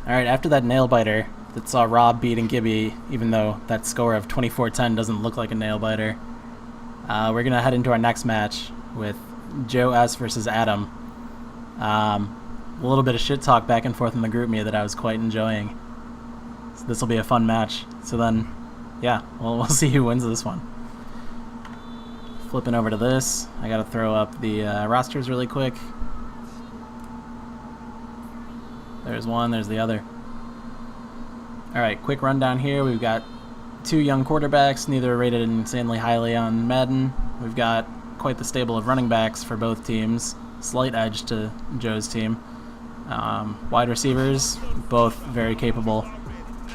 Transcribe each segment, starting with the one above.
Alright, after that nail-biter that saw Rob beating Gibby, even though that score of 24-10 doesn't look like a nail-biter, we're going to head into our next match with Joe S. versus Adam. A little bit of shit talk back and forth in the group me that I was quite enjoying. So this will be a fun match. So then, yeah, we'll see who wins this one. Flipping over to this, I got to throw up the rosters really quick. There's one, there's the other. Alright, quick rundown here. We've got two young quarterbacks, neither rated insanely highly on Madden. We've got quite the stable of running backs for both teams. Slight edge to Joe's team. Wide receivers, both very capable.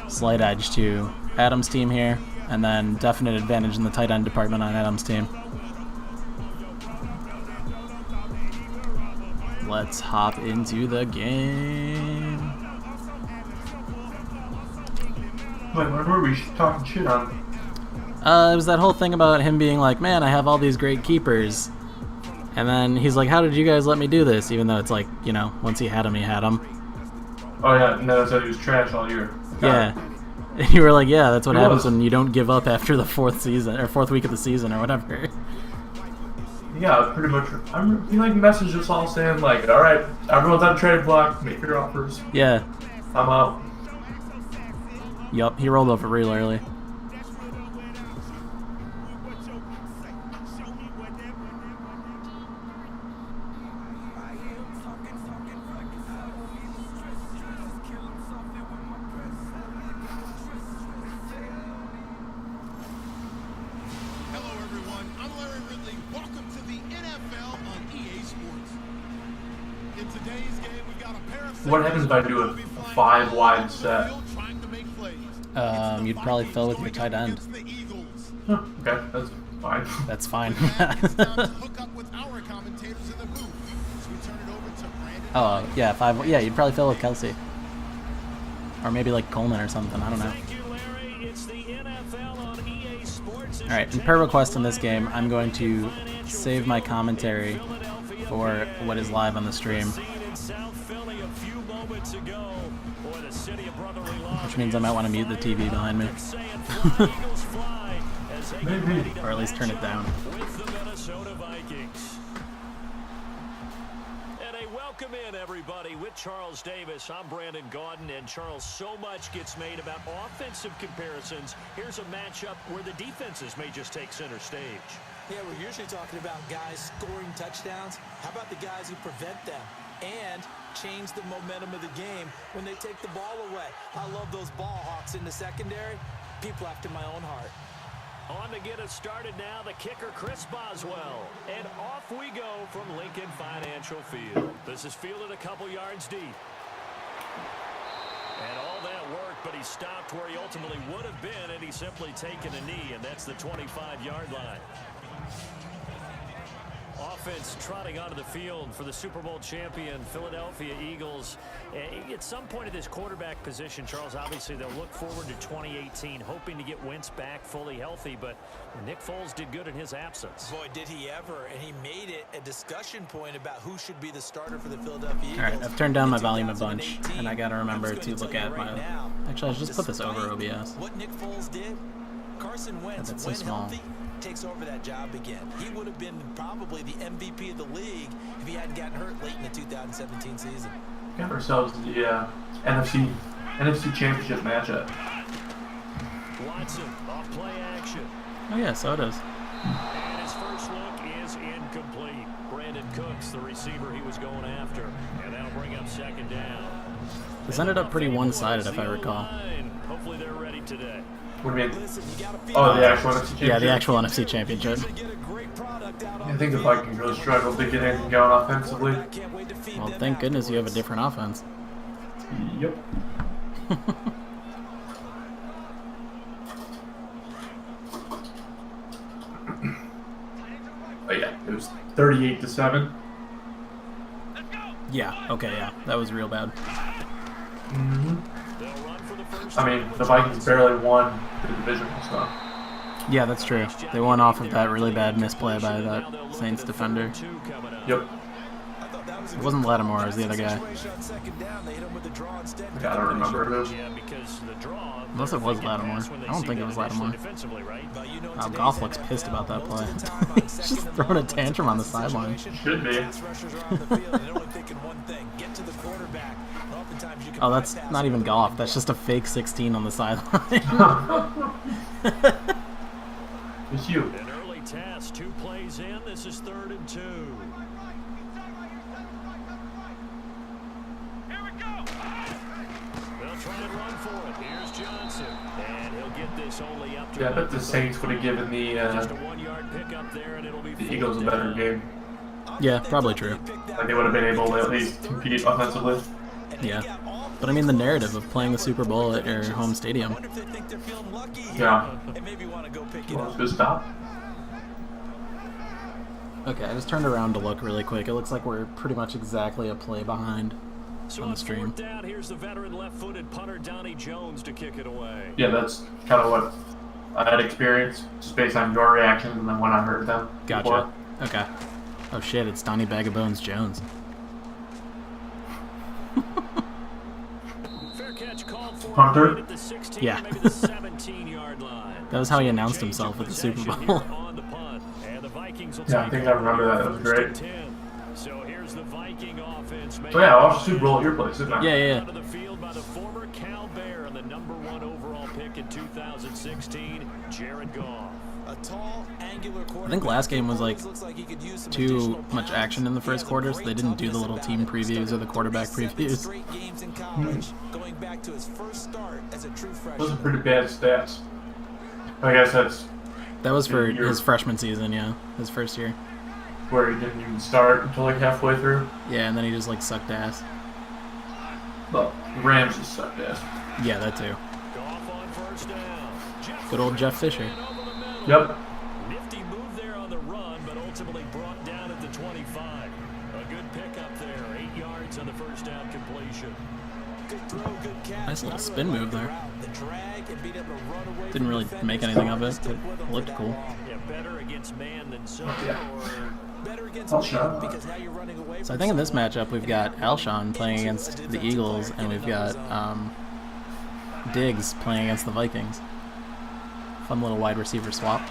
Slight edge to Adam's team here. And then definite advantage in the tight end department on Adam's team. Let's hop into the game. Wait, what were we talking shit on? It was that whole thing about him being like, man, I have all these great keepers. And then he's like, how did you guys let me do this? Even though it's like, you know, once he had him, he had him. Oh yeah, no, so he was trash all year. Yeah. And you were like, yeah, that's what happens when you don't give up after the fourth week of the season or whatever. Yeah, pretty much. He like messaged us all saying like, all right, everyone's on trade block, make your offers. Yeah. I'm out. Yup, he rolled over real early. What happens if I do a 5-wide set? You'd probably fill with your tight end. Huh, okay, that's fine. That's fine. Oh, yeah, 5. Yeah, you'd probably fill with Kelsey. Or maybe like Coleman or something, I don't know. Alright, and per request in this game, I'm going to save my commentary for what is live on the stream. Which means I might want to mute the TV behind me. Maybe. Or at least turn it down. Welcome in, everybody. With Charles Davis, I'm Brandon Gaudin, and Charles, so much gets made about offensive comparisons. Here's a matchup where the defenses may just take center stage. Yeah, we're usually talking about guys scoring touchdowns. How about the guys who prevent them and change the momentum of the game when they take the ball away? I love those ball hawks in the secondary. People after my own heart. On to get us started now, the kicker, Chris Boswell. And off we go from Lincoln Financial Field. This is fielded a couple yards deep. And all that work, but he stopped where he ultimately would have been had he simply taken a knee, and that's the 25-yard line. Offense trotting onto the field for the Super Bowl champion Philadelphia Eagles. At some point at this quarterback position, Charles, obviously they'll look forward to 2018, hoping to get Wentz back fully healthy, but Nick Foles did good in his absence. Boy, did he ever, and he made it a discussion point about who should be the starter for the Philadelphia Eagles. Alright, I've turned down my volume a bunch, and I gotta remember to look at my... Actually, I'll just put this over OBS. What Nick Foles did, Carson Wentz, that's so when small. healthy, takes over that job again. He would have been probably the MVP of the league if he hadn't gotten hurt late in the 2017 season. Got ourselves the NFC Championship matchup. Watson, off play action. Oh yeah, so it is. And his first look is incomplete. Brandon Cooks, the receiver he was going after. And that'll bring up second down. This ended up pretty one-sided, if I recall. Hopefully they're ready today. What do you mean? Oh, the actual NFC Championship? Yeah, the actual NFC Championship. I think the Vikings really struggled to get anything going offensively. Well, thank goodness you have a different offense. Yep. Oh yeah, it was 38-7. Yeah, okay, yeah. That was real bad. Mm-hmm. I mean, the Vikings barely won the division, so. Yeah, that's true. They won off of that really bad misplay by that Saints defender. Yep. It wasn't Lattimore, it was the other guy. Yeah, I don't remember who. Unless it was Lattimore. I don't think it was Lattimore. Oh, Goff looks pissed about that play. He's just throwing a tantrum on the sideline. Should be. Oh, that's not even Goff. That's just a fake 16 on the sideline. It's you. An early task, 2 plays in. This is 3rd and 2. They'll try and run for it. Here's Johnson. And he'll get this only up to Yeah, I bet the Saints would have given just a 1-yard pickup there, and it'll be the Eagles a better game. Yeah, probably true. Like they would have been able to at least compete offensively. Yeah. But I mean the narrative of playing the Super Bowl at your home stadium. Yeah. Well, it's a good stop. Okay, I just turned around to look really quick. It looks like we're pretty much exactly a play behind on the stream. Down, here's the veteran left-footed punter Donnie Jones to kick it away. Yeah, that's kind of what I had experienced, just based on your reactions and then when I heard them. Gotcha. Before. Okay. Oh shit, it's Donnie Bag of Bones Jones. Fair catch called for Hunter? at the 16, Yeah. maybe the 17-yard line. That was how he announced himself at the Super Bowl. On the punt, and the Vikings will Yeah, I take think I remember that. That was first great. and 10. So here's the Viking offense. Oh yeah, I watched the Super Bowl at your place, didn't I? Yeah. Out of the field by the former Cal Bear and the #1 overall pick in 2016, Jared Goff. A tall, angular I think last game was like too much action in the first quarter, so they didn't do the little team previews or the quarterback previews. Those are pretty bad stats. I guess that's That was for his freshman season, yeah, his first year. where he didn't even start until like halfway through. Yeah, and then he just like sucked ass. But the Rams just sucked ass. Yeah, that too. Goff on first down. Good old Jeff Fisher. Yep. Nifty move there on the run, but ultimately brought down at the 25. A good pickup there, 8 yards on the first down completion. Good throw, good catch. Nice little spin move there. The drag and being able to run away Didn't really make anything of it, but it looked cool. Yeah, better against man than zone. Yeah. Or better against Alshon. man because now you're running away So I think in this matchup we've got Alshon playing against the Eagles, and we've got Diggs playing against the Vikings. Fun little wide receiver swap.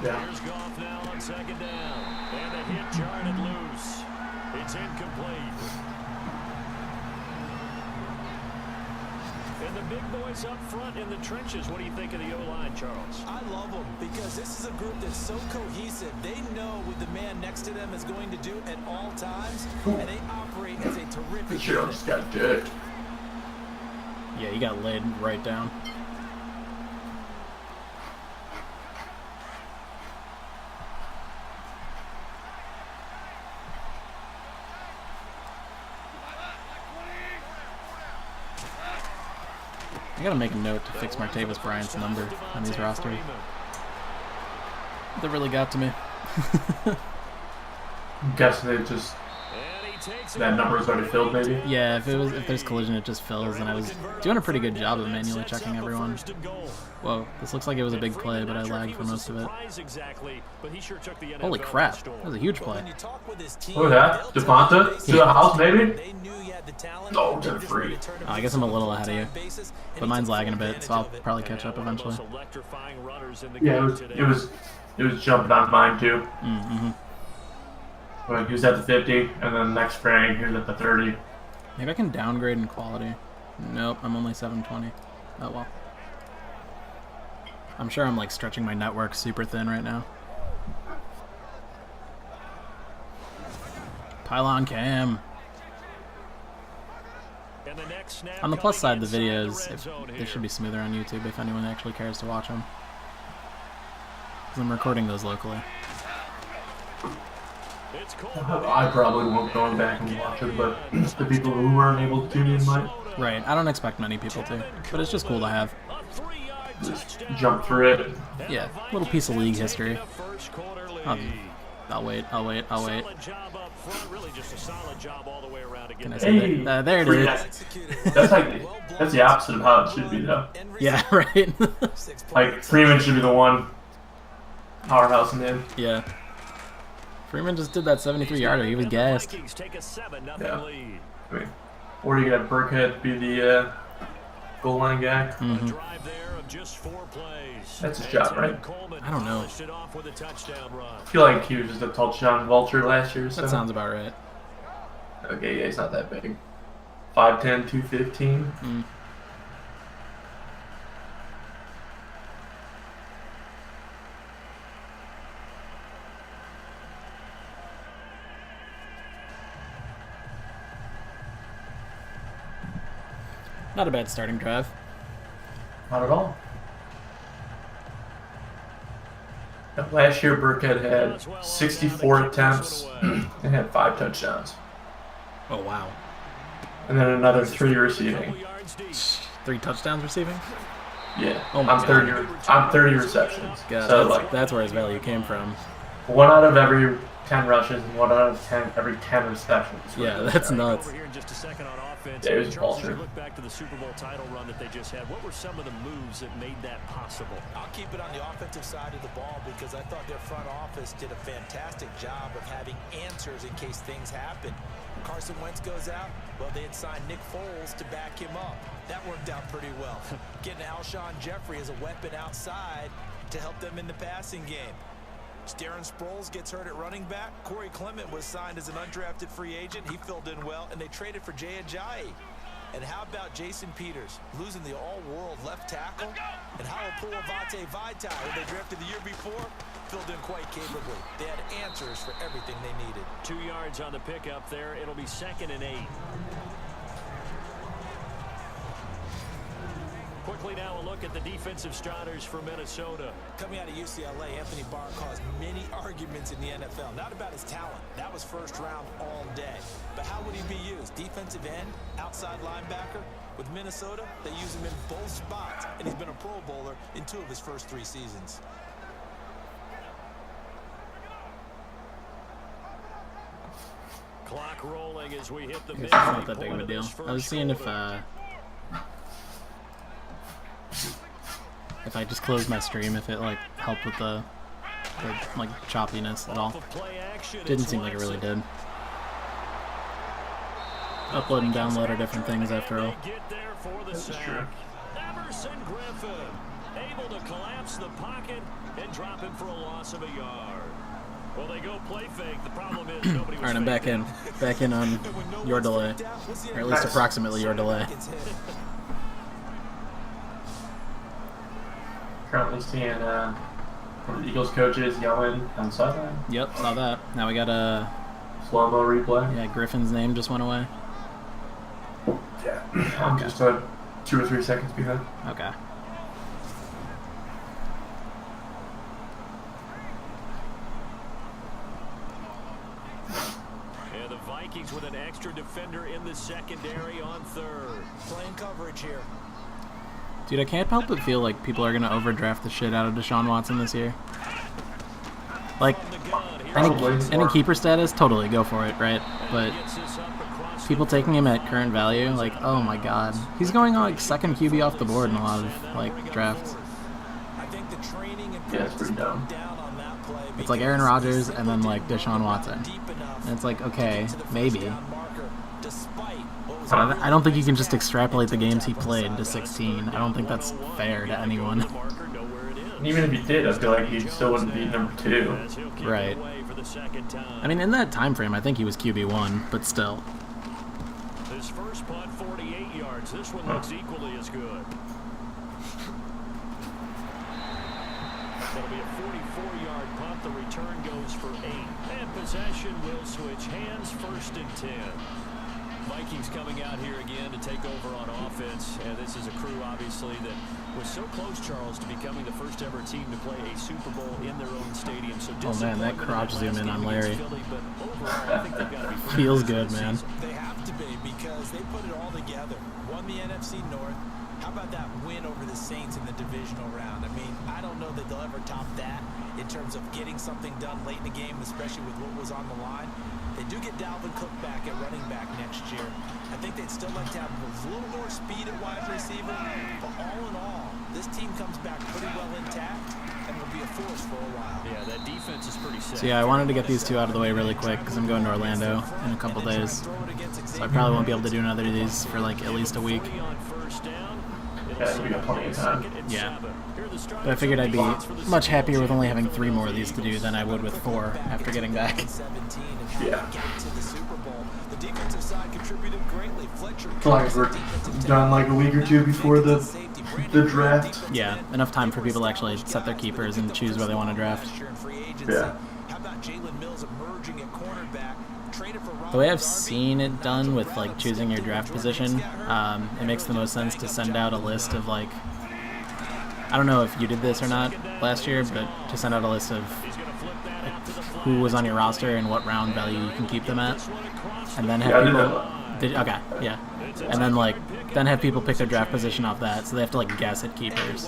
Yeah. here's Goff now on 2nd down. And the hit jarred loose. It's incomplete. And the big boys up front in the trenches. What do you think of the O-line, Charles? I love them because this is a group that's so cohesive. They know what the man next to them is going to do at all times, and they operate as a terrific Sure, unit. just got dick. Yeah, he got laid right down. I gotta make a note to fix Martavis Bryant's number on these rosters. That really got to me. I'm guessing they just that number is already filled, maybe. Yeah, if there's collision, it just fills, and I was doing a pretty good job of manually checking everyone. Whoa, this looks like it was a big play, but I lagged for most of it. Holy crap, that was a huge play. Look at that, Devonta to the house, maybe. Oh, to the free. Oh, I guess I'm a little ahead of you, but mine's lagging a bit, so I'll probably catch up eventually. Yeah, it was jumping on mine too. Mm-hmm. Like he was at the 50, and then next frame he was at the 30. Maybe I can downgrade in quality. Nope, I'm only 720. Oh well. I'm sure I'm like stretching my network super thin right now. Pylon cam. On the plus side, the videos, they should be smoother on YouTube if anyone actually cares to watch them. Because I'm recording those locally. I probably won't go back and watch it, but the people who weren't able to tune in might. Right, I don't expect many people to, but it's just cool to have. Just jump through it. Yeah, little piece of league history. I'll wait. Can I say that? There it is. That's the opposite of how it should be, though. Yeah, right. Like Freeman should be the one powerhouse in the end. Yeah. Freeman just did that 73-yarder. He was gassed. Vikings take a 7-0 Yeah. lead. I mean, or you got Burkhead be the goal line guy. A drive there of just 4 plays. That's his job, right? I don't know. Polished it off with a touchdown run. I feel like he was just a touchdown vulture last year. So. That sounds about right. Okay, yeah, he's not that big. 5'10", 215. Mm. Not a bad starting drive. Not at all. Last year, Burkhead had 64 attempts and had 5 touchdowns. Oh, wow. And then another 3 receiving. 3 touchdowns receiving? Yeah, Oh my I'm 30 receptions. God, So that's where his value came from. 1 out of every 10 rushes and 1 out of 10 every 10 receptions. Yeah, that's nuts. Over here in just a second on offense. Yeah, it was Charles, as you vulture. look back to the Super Bowl title run that they just had, what were some of the moves that made that possible? I'll keep it on the offensive side of the ball because I thought their front office did a fantastic job of having answers in case things happen. Carson Wentz goes out, well, they had signed Nick Foles to back him up. That worked out pretty well. Getting Alshon Jeffrey as a weapon outside to help them in the passing game. Darren Sproles gets hurt at running back. Corey Clement was signed as an undrafted free agent. He filled in well, and they traded for Jay Ajayi. And how about Jason Peters losing the all-world left tackle? And how about Puavate Vaitai, who they drafted the year before, filled in quite capably. They had answers for everything they needed. 2 yards on the pickup there. It'll be 2nd and 8. Quickly now a look at the defensive starters for Minnesota. Coming out of UCLA, Anthony Barr caused many arguments in the NFL. Not about his talent. That was first round all day. But how would he be used? Defensive end? Outside linebacker? With Minnesota, they use him in both spots. And he's been a Pro Bowler in 2 of his first 3 seasons. Clock rolling as we hit the I guess it's not that big of a midpoint deal. this first I was seeing quarter. if I just closed my stream, if it like helped with the like choppiness at all. Off of play action, Didn't it's seem like it really Watson. did. Upload and download are different things after all. They get there for the That's sack. true. Emerson Griffin able to collapse the pocket and drop him for a loss of a yard. Well, they go play fake. The problem is nobody was Alright, I'm back in. Back in on your delay. Or at least approximately your delay. Currently seeing one of the Eagles coaches yelling on the sideline. Yep, saw that. Now we got a Slow-mo replay. yeah, Griffin's name just went away. Yeah. I'm just 2 or 3 seconds behind. Okay. And the Vikings with an extra defender in the secondary on 3rd. Playing coverage here. Dude, I can't help but feel like people are gonna overdraft the shit out of Deshaun Watson this year. Like, On the gun, here's Probably. any keeper status, totally go for it, right? But gets this up across people the taking him at current value, like, oh my god, he's going on like 2nd QB off the board in a lot of like drafts. I think the training and Yeah, it's pretty dumb. down on that play. It's like Aaron Rodgers and then like Deshaun Watson, and it's like, okay, maybe. But I don't think you can just extrapolate the games he played to 16. I don't think that's fair to anyone. the marker, know where it is. And even if he did, I feel like he still wouldn't be number 2. As he'll kick Right. it away for the 2nd time. I mean, in that time frame, I think he was QB1, but still. His first punt, 48 yards. This one looks equally as good. That'll be a 44-yard punt. The return goes for 8. And possession will switch hands, 1st and 10. Vikings coming out here again to take over on offense. And this is a crew, obviously, that was so close, Charles, to becoming the first ever team to play a Super Bowl in their own stadium. So Oh man, that disappointment crotch in zoom last in on game Larry. against Philly, but overall, I think they've got to be Feels good, man. They have to be because they put it all together. Won the NFC North. How about that win over the Saints in the divisional round? I mean, I don't know that they'll ever top that in terms of getting something done late in the game, especially with what was on the line. They do get Dalvin Cook back at running back next year. I think they'd still like to have a little more speed at wide receiver. But all in all, this team comes back pretty well intact and will be a force for a while. Yeah, that defense is pretty set. So yeah, I wanted to get these two out of the way really quick because I'm going to Orlando in a couple days. So I probably won't be able to do another of these for like at least a week. Yeah, we got plenty of time. Yeah. But I figured I'd be much happier with only having 3 more of these to do than I would with 4 after getting back. Yeah. So like we're done like a week or 2 before the draft. Yeah, enough time for people to actually set their keepers and choose where they want to draft. Yeah. The way I've seen it done with like choosing your draft position, it makes the most sense to send out a list of like, I don't know if you did this or not last year, but to send out a list of like, who was on your roster and what round value you can keep them at, and then have okay, yeah, and then like have people pick their draft position off that, so they have to like guess at keepers.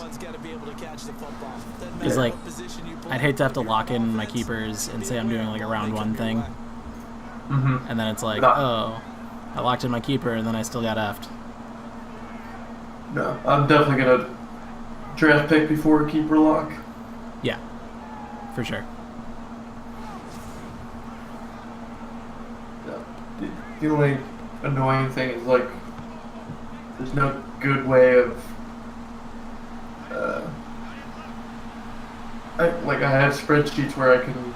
Because like, I'd hate to have to lock in my keepers and say I'm doing like a round 1 thing. And then it's like, oh, I locked in my keeper, and then I still got effed. No, I'm definitely going to draft pick before a keeper lock. Yeah, for sure. The only annoying thing is, like, there's no good way of... I have spreadsheets where I can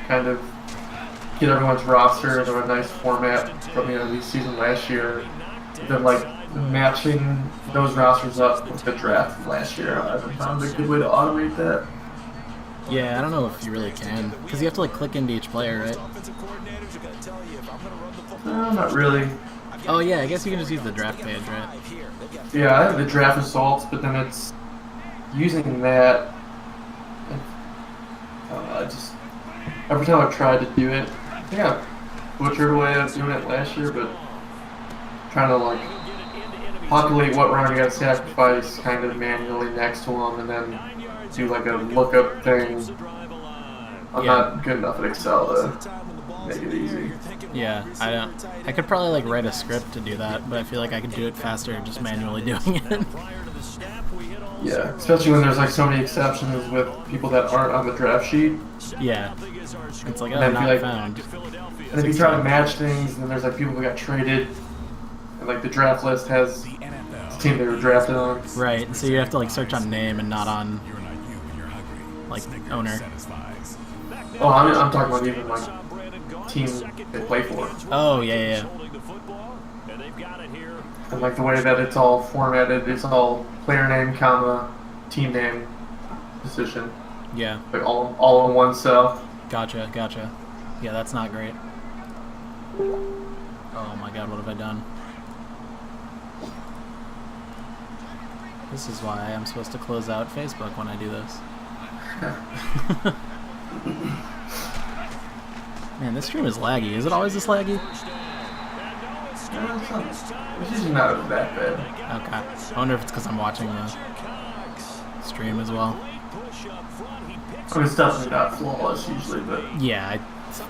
kind of get everyone's roster into a nice format from the NBC season last year. Then, like, matching those rosters up with the draft from last year, I haven't found a good way to automate that. Yeah, I don't know if you really can, because you have to like click into each player, right? No, not really. Oh yeah, I guess you can just use the draft page, right? Yeah, I have the draft results, but then it's using that. I just every time I've tried to do it, I think I butchered a way of doing it last year, but trying to like populate what round you got to sacrifice kind of manually next to them, and then do like a lookup thing. I'm not good enough at Excel to make it easy. Yeah, I could probably like write a script to do that, but I feel like I could do it faster just manually doing it. Yeah, especially when there's like so many exceptions with people that aren't on the draft sheet. Yeah, it's like, oh, And not like, found. And if you try to match things, and then there's like people who got traded, and like the draft list has the team they were drafted on. Right, so you have to like search on name and not on like owner. Oh, I'm talking about even like team they play for. Oh yeah. And like the way that it's all formatted, it's all player name, comma, team name, position. Yeah. Like all in one cell. Gotcha. Yeah, that's not great. Oh my god, what have I done? This is why I'm supposed to close out Facebook when I do this. Man, this stream is laggy. Is it always this laggy? It's usually not that bad. Okay. I wonder if it's because I'm watching the stream as well. I mean, it's definitely not flawless usually, but... Yeah,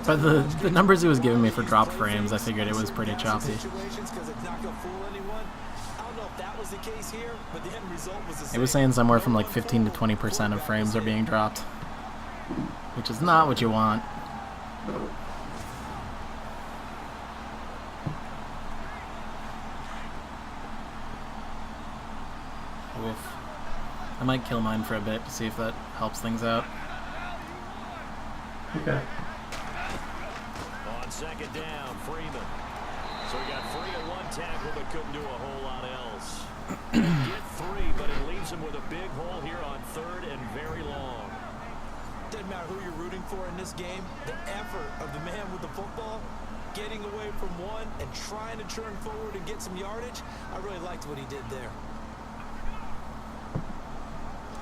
but the numbers it was giving me for dropped frames, I figured it was pretty choppy. It was saying somewhere from like 15 to 20% of frames are being dropped, which is not what you want. Oof. I might kill mine for a bit to see if that helps things out. Okay. On second down, Freeman. So we got 3 at 1 tackle, but couldn't do a whole lot else. Get 3, but it leaves him with a big hole here on 3rd and very long. Doesn't matter who you're rooting for in this game, the effort of the man with the football, getting away from one and trying to turn forward and get some yardage, I really liked what he did there.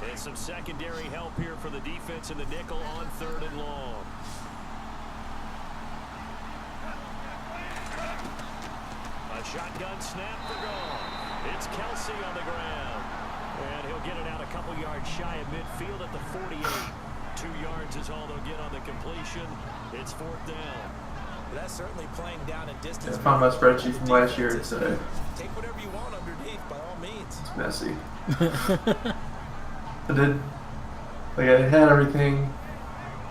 And some secondary help here for the defense in the nickel on 3rd and long. A shotgun snap for goal. It's Kelsey on the ground. And he'll get it out a couple yards shy of midfield at the 48. 2 yards is all they'll get on the completion. It's 4th down. That's certainly playing down and distance. I found my spreadsheet from last year today. Take whatever you want underneath, by all means. It's messy. I did, like, I had everything.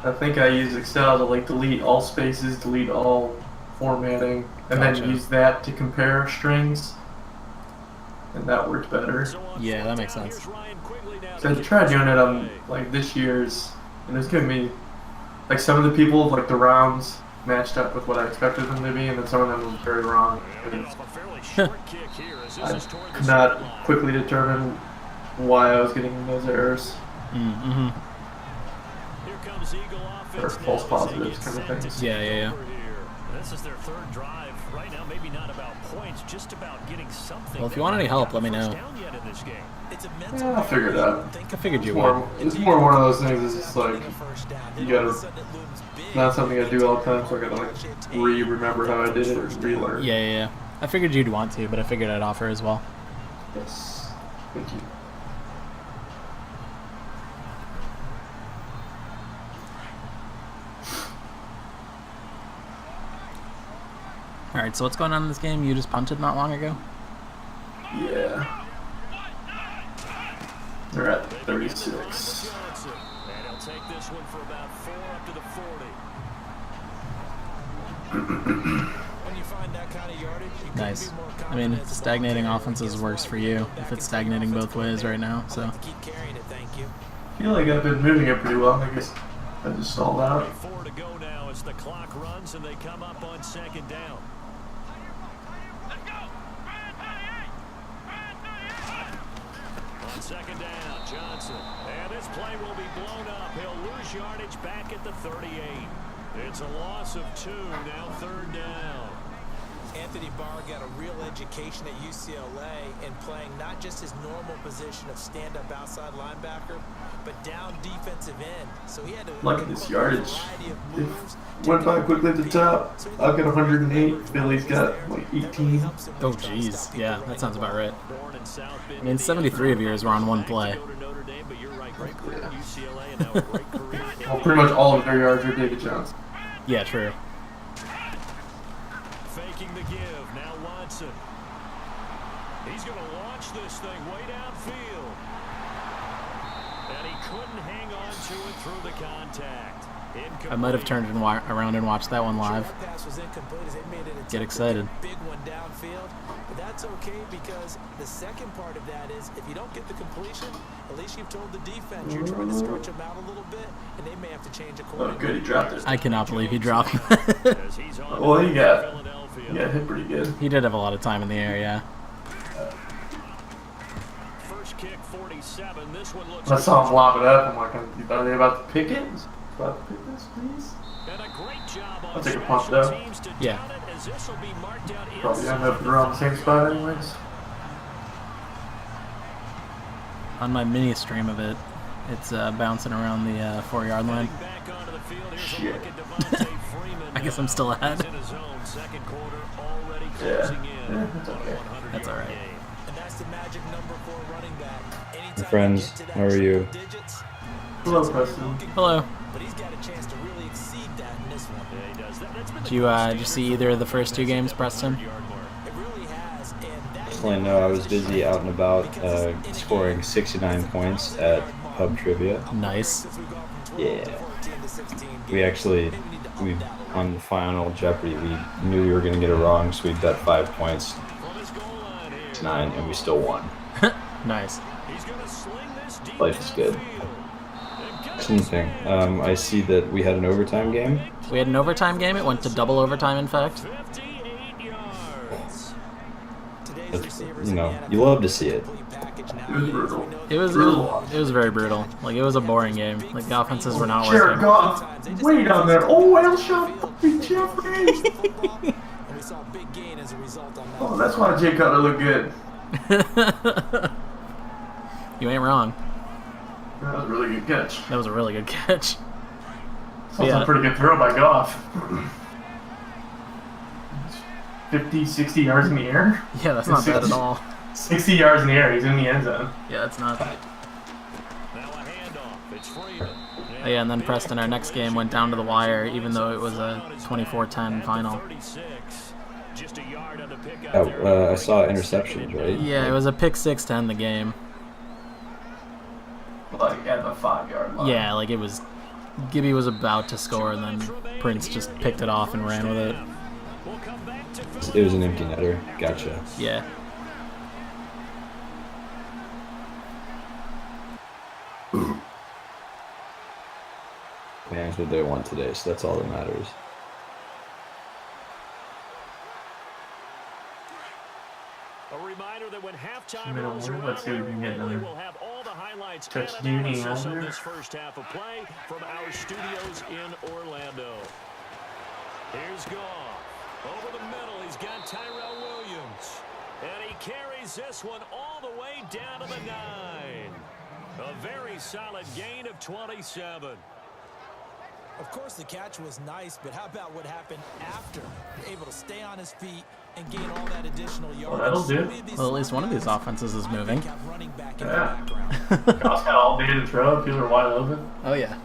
I think I used Excel to like delete all spaces, delete all formatting, and Gotcha. then use that to compare strings. And that worked better. Yeah, that makes sense. So I tried doing it on like this year's, and it's giving me like some of the people, like the rounds matched up with what I expected them to be, and then some of them was very wrong. I could not quickly determine why I was getting those errors. Mm-hmm. Or false positives kind of things. Yeah. This is their third drive right now. Maybe not about points, just about getting something. Well, if you want any help, let me know. Yeah, I'll figure it out. I figured you would. It's more one of those things. It's just like you gotta. Not something I do all the time, so I gotta like remember how I did it or relearn. Yeah. I figured you'd want to, but I figured I'd offer as well. Yes. Thank you. Alright, so what's going on in this game? You just punted not long ago? Yeah. They're at 36. And he'll take this one for about 4 up to the 40. When you find that kind of yardage, you couldn't Nice. be more I mean, confident as a stagnating ball player. offenses works for you if it's stagnating both ways right now, so. Keep carrying it, thank you. I feel like I've been moving it pretty well. I guess I just stalled out. 4 to go now as the clock runs and they come up on second down. On second down, Johnson. And this play will be blown up. He'll lose yardage back at the 38. It's a loss of 2, now third down. Anthony Barr got a real education at UCLA in playing not just his normal position of stand-up outside linebacker, but down defensive end. So he had to Look at this yardage. variety of It moves to went by get quickly at the top. I've got 108. Billy's got like 18. Oh, jeez. Yeah, that sounds about right. I mean, 73 of yours were on one play. Well, pretty much all of their yards are David Johnson. Yeah, true. Faking the give. Now Watson. He's going to launch this thing way downfield. And he couldn't hang on to it through the contact. I might have turned around and watched that one live. Get excited. Big one downfield, but that's okay because the second part of that is if you don't get the completion, at least you've told the defense you're trying to stretch them out a little bit, and they may have to change Oh, accordingly. good. He dropped it. I cannot believe he dropped. Well, he got hit pretty good. He did have a lot of time in the air, yeah. First kick 47. This one looks I saw him lob it up. I'm like, are they about to pick it? About to pick this, please? and a great job on I'll take a special punt, though. teams to Yeah. down it, as this will be marked out Probably inside end up around the same spot anyways. On my mini stream of it, it's bouncing around the 4-yard line. back onto the field. Here's a Shit. look at Devontae Freeman. I guess I'm still ahead. He's in his zone. Second quarter already Yeah. closing in. Yeah, that's on a okay. 100-yard That's all right. game. And that's the magic number for a running back. Anytime Friends, you get to that how are you? triple digits, Hello, Preston. Hello. but he's got a chance to really exceed that in this one. Yeah, he does. That's been the Did you see either of the first 2 games, Preston? It really has, and that Personally, no, I was busy out and about scoring 69 points at Pub Trivia. Nice. Yeah. We on the final Jeopardy, we knew we were going to get it wrong, so we bet 5 points, from his goal line here. 9, and we still won. Nice. He's going to sling this deep Life is good. downfield. And Same thing. I see that we had an overtime game. We had an overtime game. It went to double overtime, in fact. 58 yards. That's, you love to see it. It was brutal. It was very brutal. Like, it was a boring game. Like, the offenses were not Jared working. Goff, way down there. Oh, well shot, fucking Jeffrey. And we saw a big gain as a result on that. Oh, that's why Jay Cutler looked good. You ain't wrong. That was a really good catch. That was a really good catch. That's also Yeah. a pretty good throw by Goff. 50, 60 yards in the air. Yeah, that's not bad at all. 60 yards in the air. He's in the end zone. Yeah, that's not. Now a handoff. It's Freeman. And Yeah, and then Preston, our next game went down to the wire, even though it was a 24-10 final. I saw interceptions, right? Yeah, it was a pick 6 to end the game. Like at the 5-yard line. Yeah, like it was. Gibby was about to score, and then Prince just picked it off and ran with it. It was an empty netter. Gotcha. Yeah. Man, that's what they want today, so that's all that matters. A reminder that when halftime rolls around, let's see if we can get another we'll have all the highlights touch and Judy analysis under. of this first half of play from our studios in Orlando. Here's Goff. Over the middle, he's got Tyrell Williams. And he carries this one all the way down to the 9. A very solid gain of 27. Of course, the catch was nice, but how about what happened after? Able to stay on his feet and gain all that additional yardage. Well, that'll do. Well, at least one of these offenses is moving. Yeah. Goss got all day to throw. People are wide open. Oh, yeah.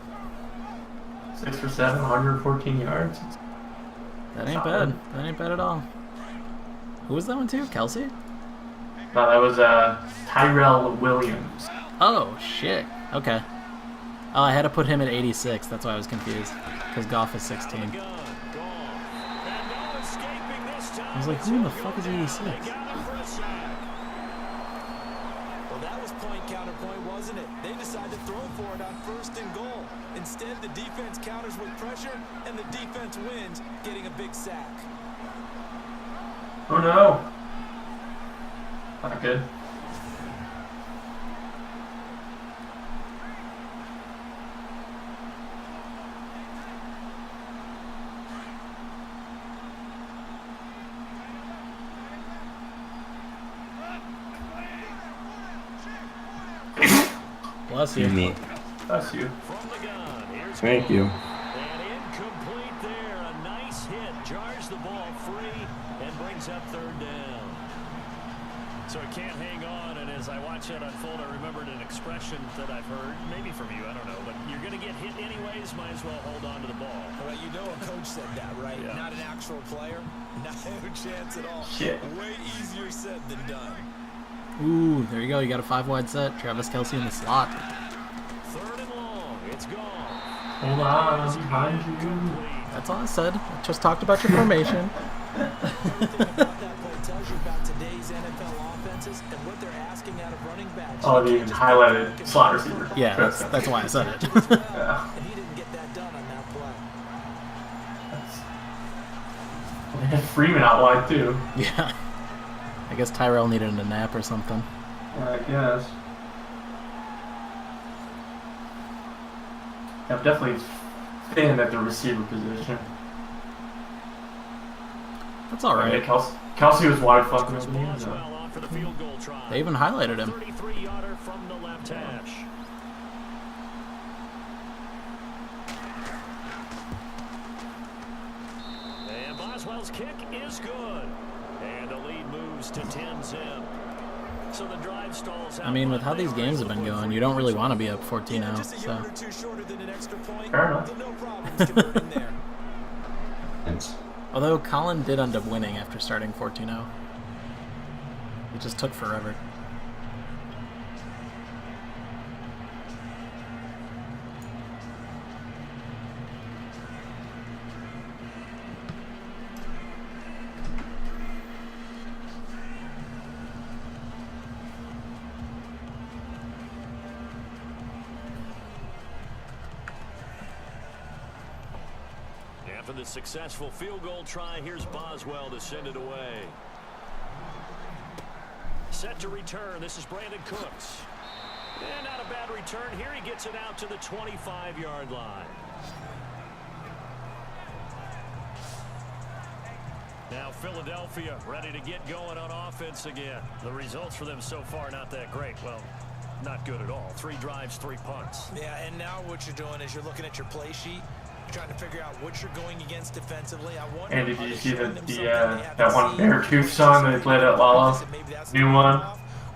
6 for 7, 114 yards. That ain't bad. That ain't bad at all. Who was that one, too? Kelsey? No, that was Tyrell Williams. Oh, shit. Okay. Oh, I had to put him at 86. That's why I was confused. Because Goff is 16. I was like, who in the fuck is 86? Well, that was point counterpoint, wasn't it? They decided to throw for it on 1st and goal. Instead, the defense counters with pressure, and the defense wins, getting a big sack. Oh no. Not good. Bless you. Neat. Bless you. Thank you. And incomplete there. A nice hit. Jars the ball free and brings up 3rd down. So it can't hang on. And as I watch that unfold, I remembered an expression that I've heard, maybe from you, I don't know, but you're going to get hit anyways, might as well hold on to the ball. Well, you know a coach said that, right? Yeah. Not an actual player. Not a chance at all. Shit. Way easier said than done. Ooh, there you go. You got a 5-wide set. Travis Kelsey in the slot. 3rd and long. It's gone. Hold on, I'm behind you. That's all I said. I just talked about your formation. Everything about that play tells you about today's NFL offenses and what they're asking out of running backs. Oh, they even highlighted slot receiver. Yeah, that's why I said it. Yeah. And he didn't get that done on that play. They had Freeman out wide too. Yeah. I guess Tyrell needed a nap or something. I guess. I'm definitely thin at the receiver position. That's all right. Kelsey was wide fucking open. Boswell on for the field goal try. They even highlighted him. 33-yarder from the left hash. And Boswell's kick is good. And the lead moves to 10-zip. So the drive stalls out. I mean, with how these games have been going, you don't really want to be up 14-0. Just a yard or So two shorter than an extra point. Fair enough. So no problems converting there. Thanks. although Colin did end up winning after starting 14-0. It just took forever. After the successful field goal try, here's Boswell to send it away. Set to return. This is Brandon Cooks. And not a bad return here. He gets it out to the 25-yard line. Now Philadelphia ready to get going on offense again. The results for them so far not that great. Well, not good at all. 3 drives, 3 punts. Yeah, and now what you're doing is you're looking at your play sheet. You're trying to figure out what you're going against defensively. I wonder, And did you see that one Beartooth song that they played at Lala? New one?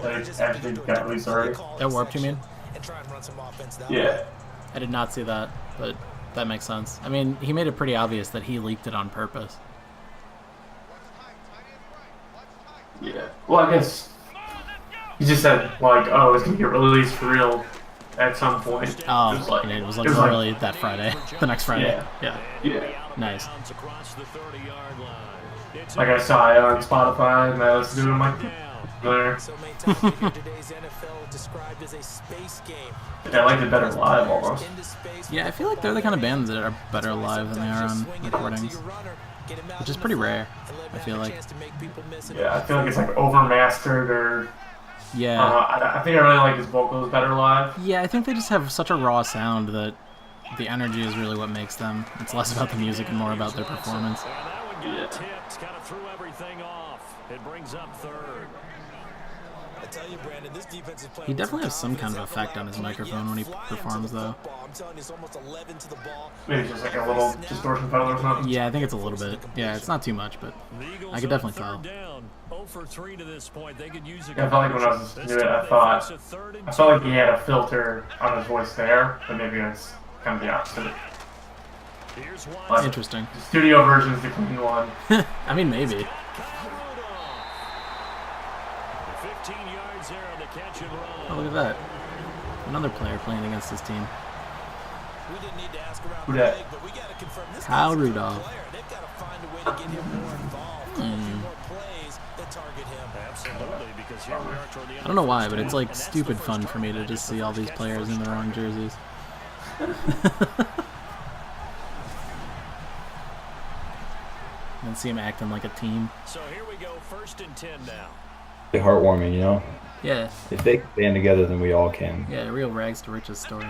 That actually got released already. That Warped, you mean? And try and run some offense that Yeah. way. I did not see that, but that makes sense. I mean, he made it pretty obvious that he leaked it on purpose. Yeah. Well, I guess he just said like, "Oh, it's gonna get released for real at some point." Oh, it it was like literally that Friday, the next Friday. Yeah. Nice. Like I saw it on Spotify, and I listened to it. I'm like, there. So many times you hear today's NFL described as a space game. I liked it better live almost. Yeah, I feel like they're the kind of bands that are better live than they are on recordings, which is pretty rare. I feel like. Yeah, I feel like it's like overmastered or. Yeah. I think I really like his vocals better live. Yeah, I think they just have such a raw sound that the energy is really what makes them. It's less about the music and more about their performance. Yeah. Kind of threw everything off. It brings up third. I tell you, Brandon, this defense is playing. He definitely has some kind of effect on his microphone when he performs, though. I'm telling you, it's almost 11 to the ball. Maybe just like a little distortion pedal or something. Yeah, I think it's a little bit. Yeah, it's not too much, but I could definitely tell. Yeah, I felt like when I was listening to it, I felt like he had a filter on his voice there, but maybe it's kind of the opposite. Like, Interesting. the studio version's the clean one. I mean, maybe. Oh, look at that. Another player playing against his team. We didn't need to ask around Who the dat? league, but we got to confirm this Kyle guy's a good Rudolph. player. They've got to find a way to get him more involved. A few more plays that target him. Absolutely, because here we are toward the end. I don't know why, but it's like stupid fun for me to just see all these players in the wrong jerseys. And see him acting like a team. So here we go, 1st and 10 now. Heartwarming, you know? Yeah, If they can band together, then we all can. yeah, real rags to riches story.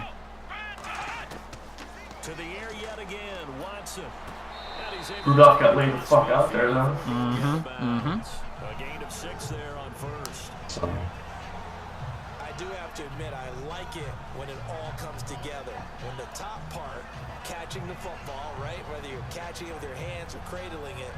To the air yet again, Watson. And he's able Rudolph to got laid the fuck out there, though. A gain of 6 there on first. So, I do have to admit, I like it when it all comes together. When the top part, catching the football, right? Whether you're catching it with your hands or cradling it,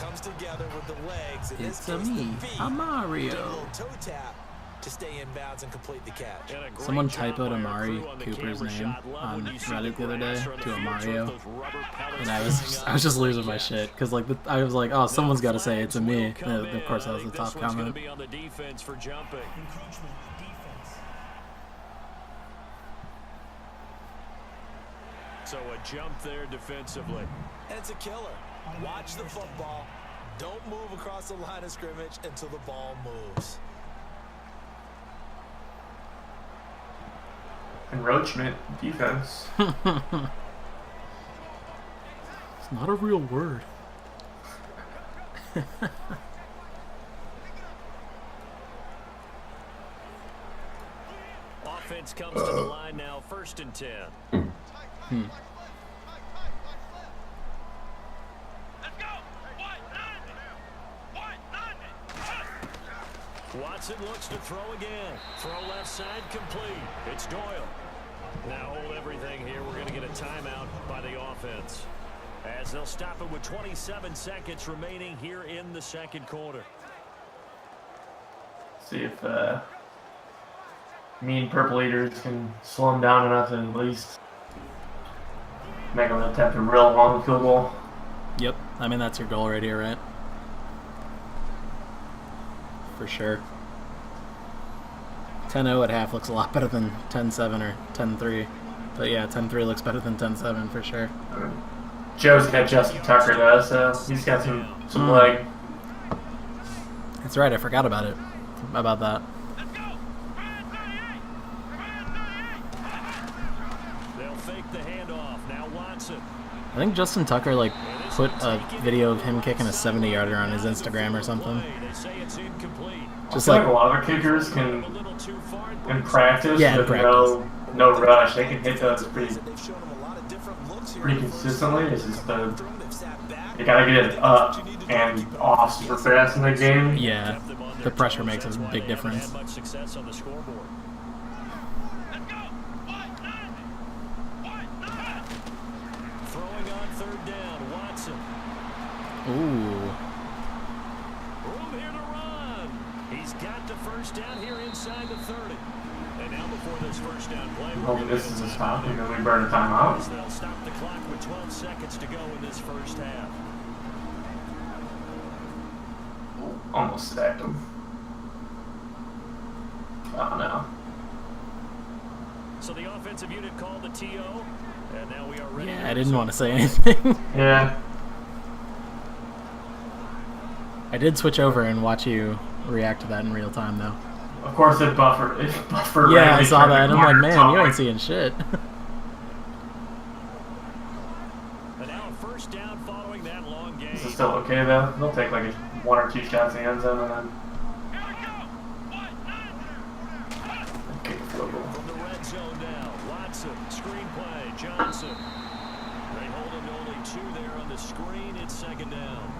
comes together with the legs. In It's this case, me, the feet. I'm Get a Mario. little toe tap to stay in bounds and complete the catch. And a great Someone job typoed by our Amari crew on the Cooper's camera name shot. Love on when you see Reddit the other day grass or the to future Mario, of those rubber pellets and I was just losing my shit because like I was like, oh, someone's got to say it's a me. And of course, that was the top comment. Be on the defense for jumping. So a jump there defensively. And it's a killer. Watch the football. Don't move across the line of scrimmage until the ball moves. Encroachment defense. It's not a real word. Offense comes to the line now, 1st and 10. Watson looks to throw again. Throw left side complete. It's Doyle. Now hold everything here. We're going to get a timeout by the offense. As they'll stop it with 27 seconds remaining here in the second quarter. See if mean purple eaters can slow him down enough to at least make him attempt a real long field goal. Yep, I mean that's your goal right here, right? For sure. 10-0 at half looks a lot better than 10-7 or 10-3. But yeah, 10-3 looks better than 10-7 for sure. Joe's got Justin Tucker though, so he's got some leg. That's right, I forgot about that. They'll fake the handoff. Now Watson. I think Justin Tucker like put a video of him kicking a 70-yarder on his Instagram or something. They say it's incomplete. Just like a lot of kickers can, A little too far. in practice, Yeah, in with practice. no rush, they can hit those pretty They've shown him a lot of different looks here. consistently. It's just They've sat back. you gotta get it up and off super fast in the game. Yeah, the pressure makes a big difference. Had much success on the scoreboard. Throwing on 3rd down, Watson. Ooh. Room here to run. He's got the first first down here inside the 30. And now before this first down play, Hopefully this is a stop, and then we burn a timeout. they'll stop the clock with 12 seconds to go in this first half. Almost stacked him. Oh no. So the offensive unit called the TO, and now we are ready. Yeah, I didn't want to say anything. Yeah. I did switch over and watch you react to that in real time, though. Of course it buffered. It buffered. Yeah, right I saw before that, and the I'm like, corner. man, you ain't seeing shit. And now a first down following that long game. This is still okay though. They'll take like 1 or 2 shots in the end zone and then kick the field goal. From the red zone now, Watson, screen play, Johnson. They hold him to only 2 there on the screen. It's second down.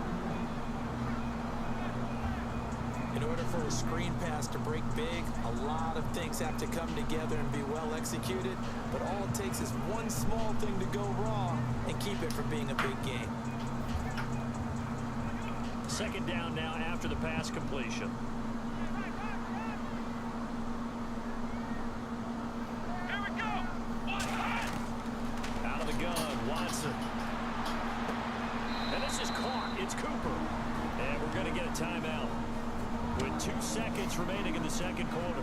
In order for a screen pass to break big, a lot of things have to come together and be well executed. But all it takes is one small thing to go wrong and keep it from being a big game. Second down now after the pass completion. Out of the gun, Watson. And this is caught. It's Cooper. And we're going to get a timeout with 2 seconds remaining in the second quarter.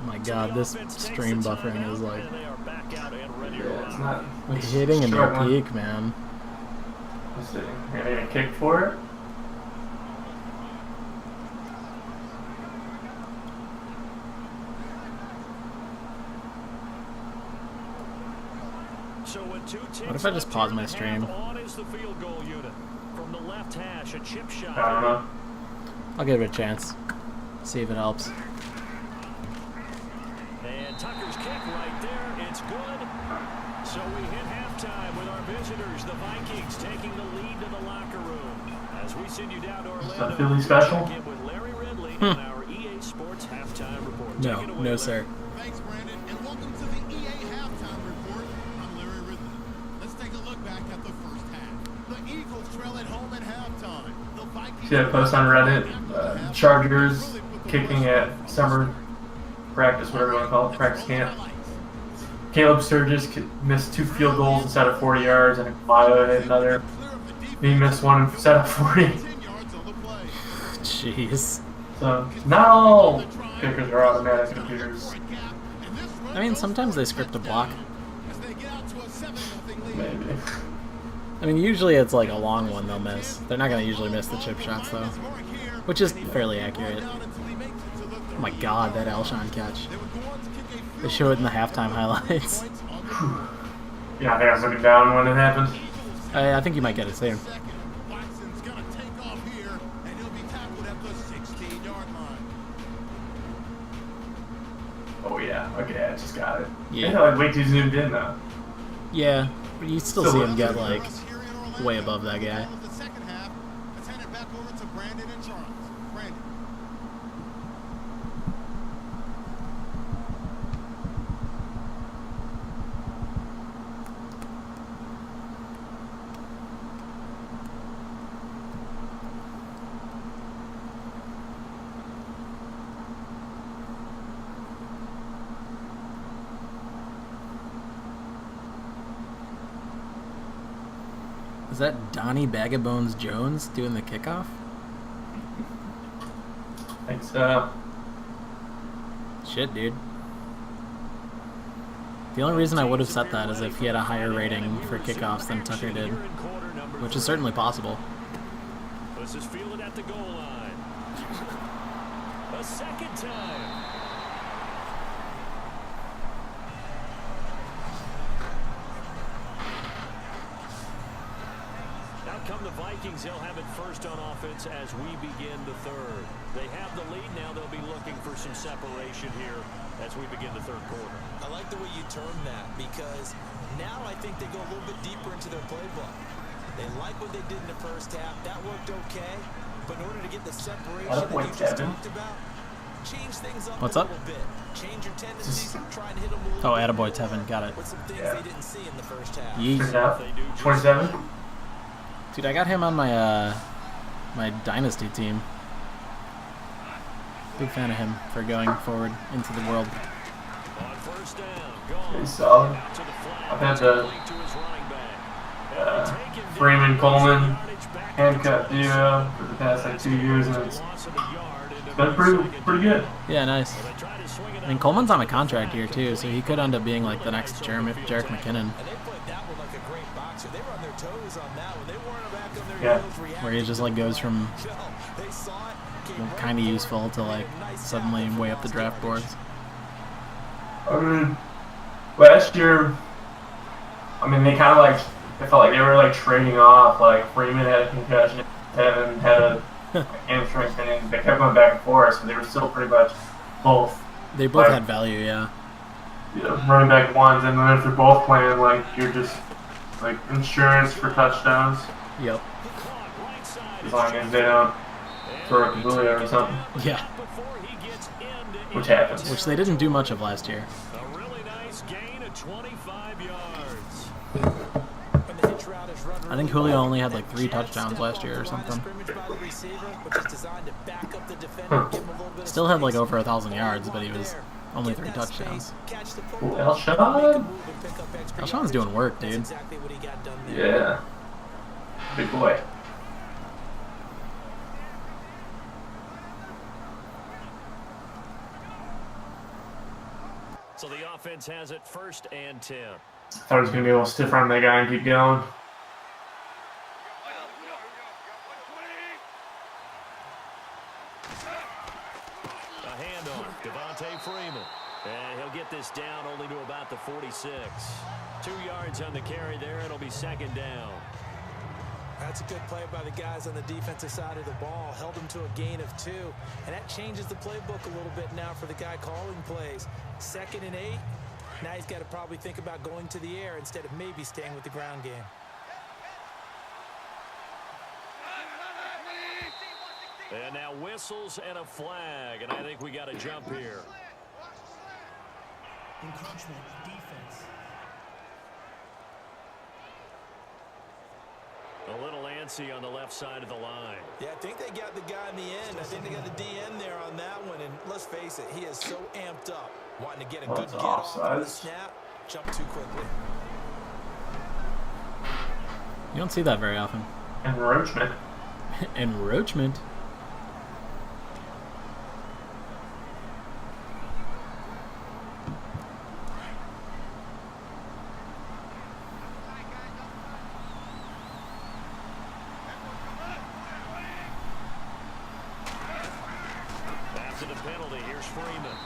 My God, this stream buffering is like They are back out and ready to Yeah, it's run. not. It's hitting in their struggling. peak, man. Let's see. You're gonna kick for it? So with 2 ticks What if I just left pause here my in the stream? half, on is the field goal unit. From the left hash, a chip shot. I don't know. I'll give it a chance. See if it helps. And Tucker's kick right there. It's good. So we hit halftime with our visitors, the Vikings, taking the lead to the locker room. As we send you down to Orlando, Philly special? check in with Larry Ridley on our EA Sports halftime report. Take it No, away, no, Larry. sir. Thanks, Brandon, and welcome to the EA Halftime Report. I'm Larry Ridley. Let's take a look back at the first half. The Eagles trail at home at halftime. The Vikings... See that post on Reddit? Chargers kicking at summer practice, whatever you want to call it, practice camp. Caleb Sturgis missed 2 field goals instead of 40 yards, and Bio hit another. He missed one instead of 40. 10 yards on the play. Jeez. So, not all kickers are automatic computers. I mean, sometimes they script a block. As they get out to a 7-0 lead. Maybe. I mean, usually it's like a long one they'll miss. They're not going to usually miss the chip shots, though. Which is fairly accurate. Oh my God, that Alshon catch. They show it in the halftime highlights. Yeah, I think I was looking down when it happened. I think you might get it soon. Watson's gonna take off here, and he'll be tackled at the 16-yard line. Oh yeah, okay, I just got it. Yeah. Yeah, like way too zoomed in though. Yeah, but you still see him get like Here in Orlando, way above that guy. the second half. Let's hand it back over to Brandon and Charles. Brandon. Is that Donnie Bagabones Jones doing the kickoff? Thanks. Shit, dude. The only reason I would have set that is if he had a higher rating for kickoffs than Tucker did, which is certainly possible. This is fielded at the goal line. A second time. Out come the Vikings. They'll have it first on offense as we begin the third. They have the lead now. They'll be looking for some separation here as we begin the third quarter. I like the way you term that because now I think they go a little bit deeper into their playbook. They like what they did in the first half. That worked okay. But in order to get the separation that you just talked about, Change things up What's a up? little bit. Change your tendencies. Try and hit them a little Oh, bit attaboy, more Tevin. Got it. with some things Yeah. they didn't see in the first half. Yeet. 27. Dude, I got him on my my dynasty team. Big fan of him for going forward into the world. On first down, He's solid. out to the flat. I've had the Complete to his running back. Take him Freeman down, Coleman yardage back handcuff duo for the past like 2 years, and it's loss of a yard into been pretty good. Yeah, nice. They try to swing it And out. Coleman's on a contract here too, so he could end up being like the next Jarek McKinnon, And they played that one like a great boxer. They were on their toes on that one. They weren't back on their Yeah. heels reacting. where he just like goes from They saw it, came right kind of forward, useful to like made a nice suddenly tackle way for up the lost draft yardage. boards. I mean, last year, I mean, they kind of like, I felt like they were like trading off. Like Freeman had a concussion, Tevin had a hamstring thing. They kept going back and forth, so they were still pretty much both They both Like- had value, yeah. running back ones. And then if they're both playing, like you're just like insurance for touchdowns, Yep. as long as they don't throw a Kabuya or something, Yeah. Before he gets into which happens. Which they didn't do much of last year. a really nice gain of 25 yards. When the hitch route is run I think really Julio well, only had like that 3 jet touchdowns step last off year the or line of something. scrimmage by the receiver, which is designed to back up the defender, give him a little bit of Still had like space. over 1,000 yards, Hold but he on was there. only Get 3 that touchdowns. space, catch the Ooh, football, Elshad. make a move and pick up extra Elshad's yardage. doing work, That's dude. exactly what he got done there. Yeah, big boy. So the offense has it 1st and 10. Thought he was gonna be able to stiff arm that guy and keep going. A handoff, Devontae Freeman. And he'll get this down only to about the 46. 2 yards on the carry there. It'll be 2nd down. That's a good play by the guys on the defensive side of the ball. Held him to a gain of 2. And that changes the playbook a little bit now for the guy calling plays. 2nd and 8. Now he's got to probably think about going to the air instead of maybe staying with the ground game. And now whistles and a flag. And I think we got a jump here. Encroachment defense. A little antsy on the left side of the line. Yeah, I think they got the guy in the end. I think they got the DN there on that one. And let's face it, he is so amped up, wanting to get a good it's get off on the offsides. snap. Jump too quickly. You don't see that very often. Encroachment. Encroachment. After the penalty, here's Freeman.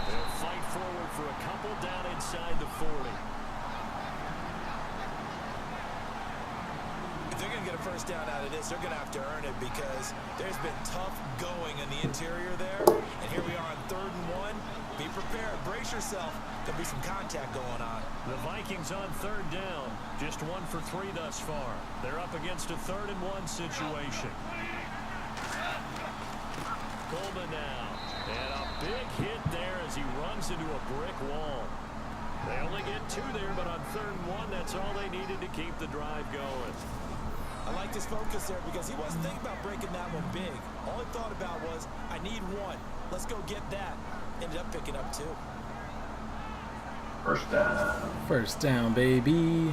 They'll fight forward for a couple down inside the 40. If they're going to get a first down out of this, they're going to have to earn it because there's been tough going in the interior there. And here we are on 3rd and 1. Be prepared. Brace yourself. There'll be some contact going on. The Vikings on 3rd down. Just 1 for 3 thus far. They're up against a 3rd and 1 situation. Coleman now. And a big hit there as he runs into a brick wall. They only get 2 there, but on 3rd and 1, that's all they needed to keep the drive going. I like his focus there because he wasn't thinking about breaking that one big. All he thought about was, I need 1. Let's go get that. Ended up picking up 2. First down. First down, baby.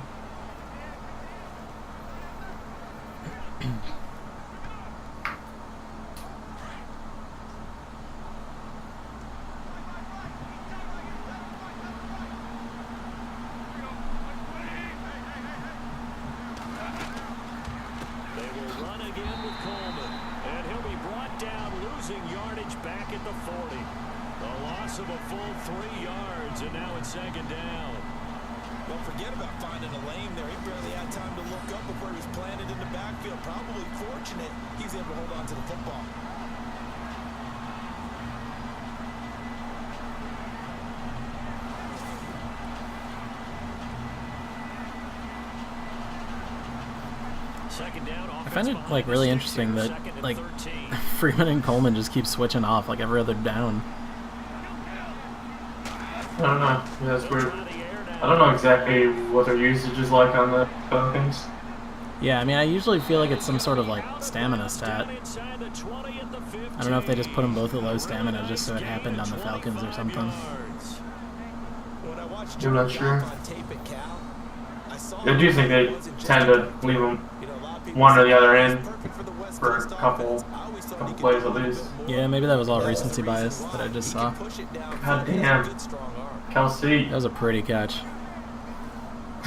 They will run again with Coleman. And he'll be brought down, losing yardage back at the 40. A loss of a full 3 yards, and now it's 2nd down. Don't forget about finding a lane there. He barely had time to look up before he was planted in the backfield. Probably fortunate he's able to hold on to the football. I find it like really interesting that like Freeman and Coleman just keep switching off like every other down. I don't know. Yeah, that's weird. I don't know exactly what their usage is like on the Falcons. Yeah, I mean, I usually feel like it's some sort of like stamina stat. I don't know if they just put them both at low stamina just so it happened on the Falcons or something. I'm not sure. I do think they tend to leave them one or the other in for a couple plays at least. Yeah, maybe that was all recency bias that I just saw. God damn. Kelsey. That was a pretty catch.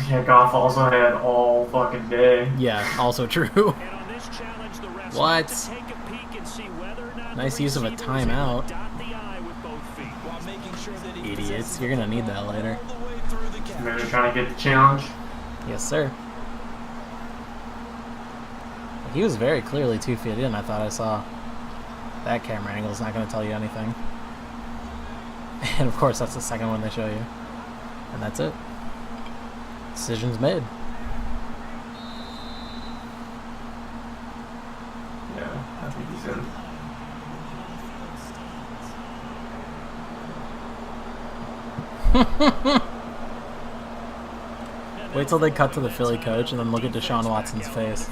Yeah, Goff also had all fucking day. Yeah, also true. What? Nice use of a timeout. Idiots. You're gonna need that later. Maybe they're trying to get the challenge. Yes, sir. He was very clearly 2 feet in. I thought I saw. That camera angle is not going to tell you anything. And of course, that's the second one they show you. And that's it. Decision's made. Yeah, I think he's in. Wait till they cut to the Philly coach and then look at Deshaun Watson's face.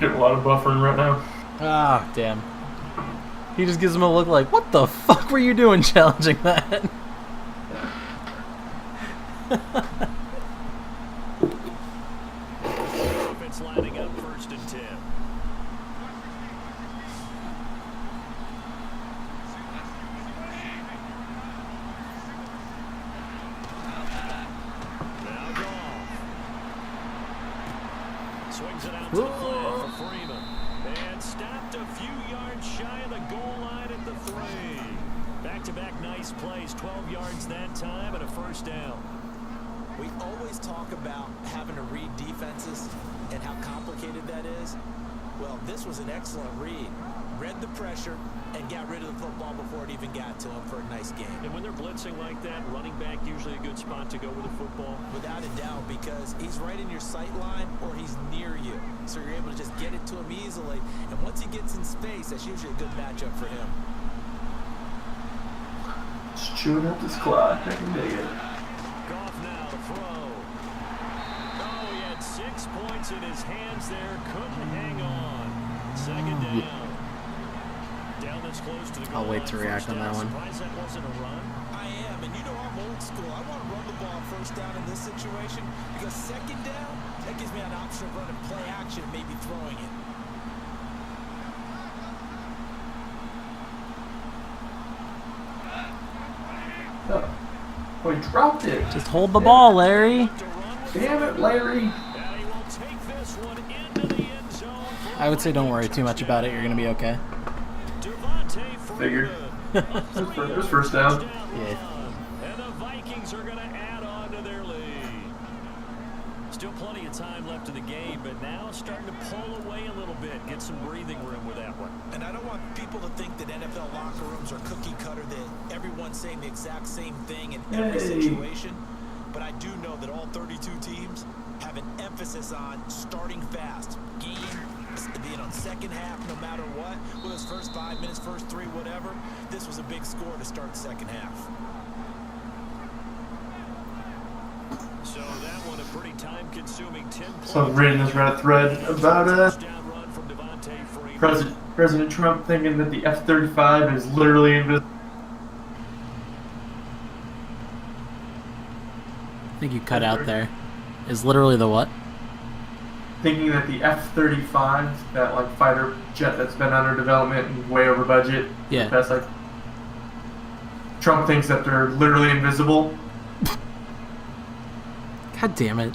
Getting a lot of buffering right now. Ah, damn. He just gives him a look like, what the fuck were you doing challenging that? It's lining up 1st and 10. Now Goff. Swings it out to the flat for Freeman. And stopped a few yards shy of the goal line at the 3. Back-to-back nice plays. 12 yards that time and a 1st down. We always talk about having to read defenses and how complicated that is. Well, this was an excellent read. Read the pressure and got rid of the football before it even got to him for a nice game. And when they're blitzing like that, running back usually a good spot to go with the football. Without a doubt, because he's right in your sight line or he's near you. So you're able to just get it to him easily. And once he gets in space, that's usually a good matchup for him. Just chewing up this clock. I can dig it. Goff now to throw. Oh, he had 6 points in his hands there. Couldn't hang on. 2nd down. Down this close to the goal I'll wait to line. react on that one. Surprised that wasn't a run. I am, and you know I'm old school. I want to run the ball 1st down in this situation because 2nd down, that gives me an option of running play action and maybe throwing it. Oh, he dropped it. Just hold the ball, Larry. Damn it, Larry. And he will take this one into the end zone. I would say don't worry too much about it. You're going to be okay. Figured. It was 1st down. Yeah. And the Vikings are going to add on to their lead. Still plenty of time left in the game, but now starting to pull away a little bit. Get some breathing room with that one. And I don't want people to think that NFL locker rooms are cookie cutter, that everyone's saying the exact same thing in every situation. But I do know that all 32 teams have an emphasis on starting fast. Game being on 2nd half no matter what. Whether it's first 5 minutes, first 3, whatever. This was a big score to start the 2nd half. So that one a pretty time-consuming 10 points. So I'm reading this Reddit thread about President Trump thinking that the F-35 is literally invisible. I think you cut out there. Is literally the what? Thinking that the F-35, that like fighter jet that's been under development and way over budget. Yeah. That's like Trump thinks that they're literally invisible. God damn it.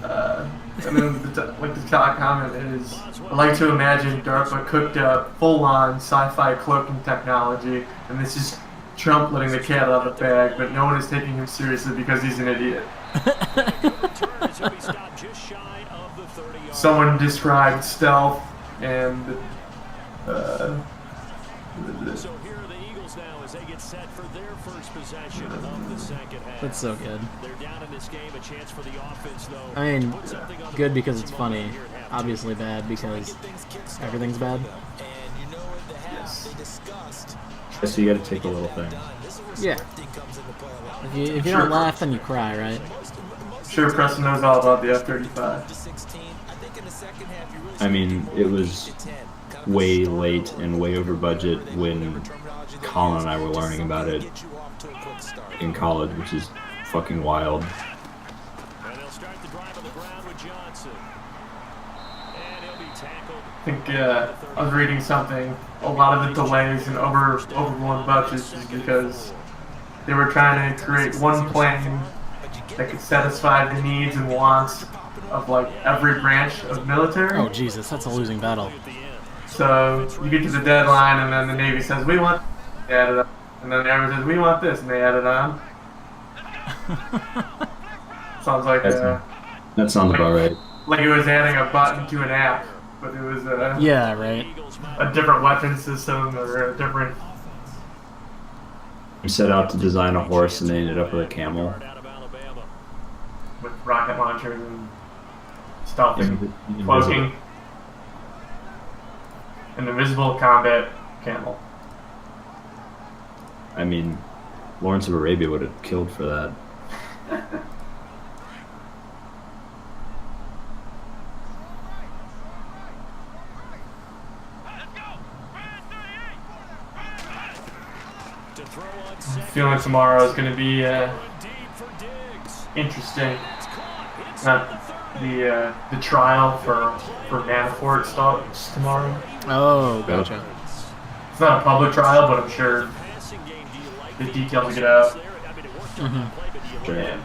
And then the top comment is, I like to imagine DARPA cooked up full-on sci-fi cloaking technology, and this is Trump letting the cat out of the bag, but no one is taking him seriously because he's an idiot. Someone described stealth and So here are the Eagles now as they get set for their first possession of the second half. That's so good. They're down in this game, a chance for the offense, though. I mean, to put something on the good board because with it's some funny. momentum here at halftime. Obviously bad because everything's bad. And you know at the half, they discussed So you got to take a little thing. Yeah. If you don't laugh, then you cry, right? Sure, Preston knows all about the F-35. I mean, it was way late and way over budget when Colin and I were learning about it in college, which is fucking wild. And they'll start the drive on the ground with Johnson. And he'll be tackled. I think I was reading something. A lot of the delays and overblown budgets is because they were trying to create one plane that could satisfy the needs and wants of like every branch of military. Oh Jesus, that's a losing battle. So you get to the deadline, and then the Navy says we want, they add it on, and then the Army says we want this, and they add it on. Sounds like That sounds about right. like it was adding a button to an app, but it was Yeah, right. a different weapon system or a different. We set out to design a horse and they ended up with a camel. With rocket launchers and stuff and Invisible. cloaking. An invisible combat camel. I mean, Lawrence of Arabia would have killed for that. Feeling tomorrow is going to be interesting. Not the trial for Manafort starts tomorrow. Oh, gotcha. It's not a public trial, but I'm sure the details will get out. And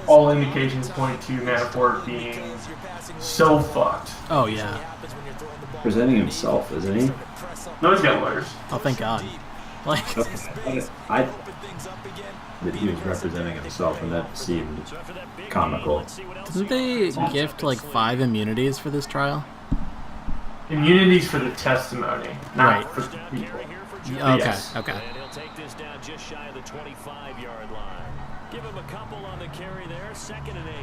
all indications point to Manafort being so fucked. Oh yeah. Presenting himself, isn't he? No, he's got lawyers. Oh, thank God. Like, I that he was representing himself, and that seemed comical. didn't they gift like 5 immunities for this trial? Immunities for the testimony, not Right. for the people. Okay, Yes. okay. And he'll take this down just shy of the 25-yard line. Give him a couple on the carry there, 2nd and 8.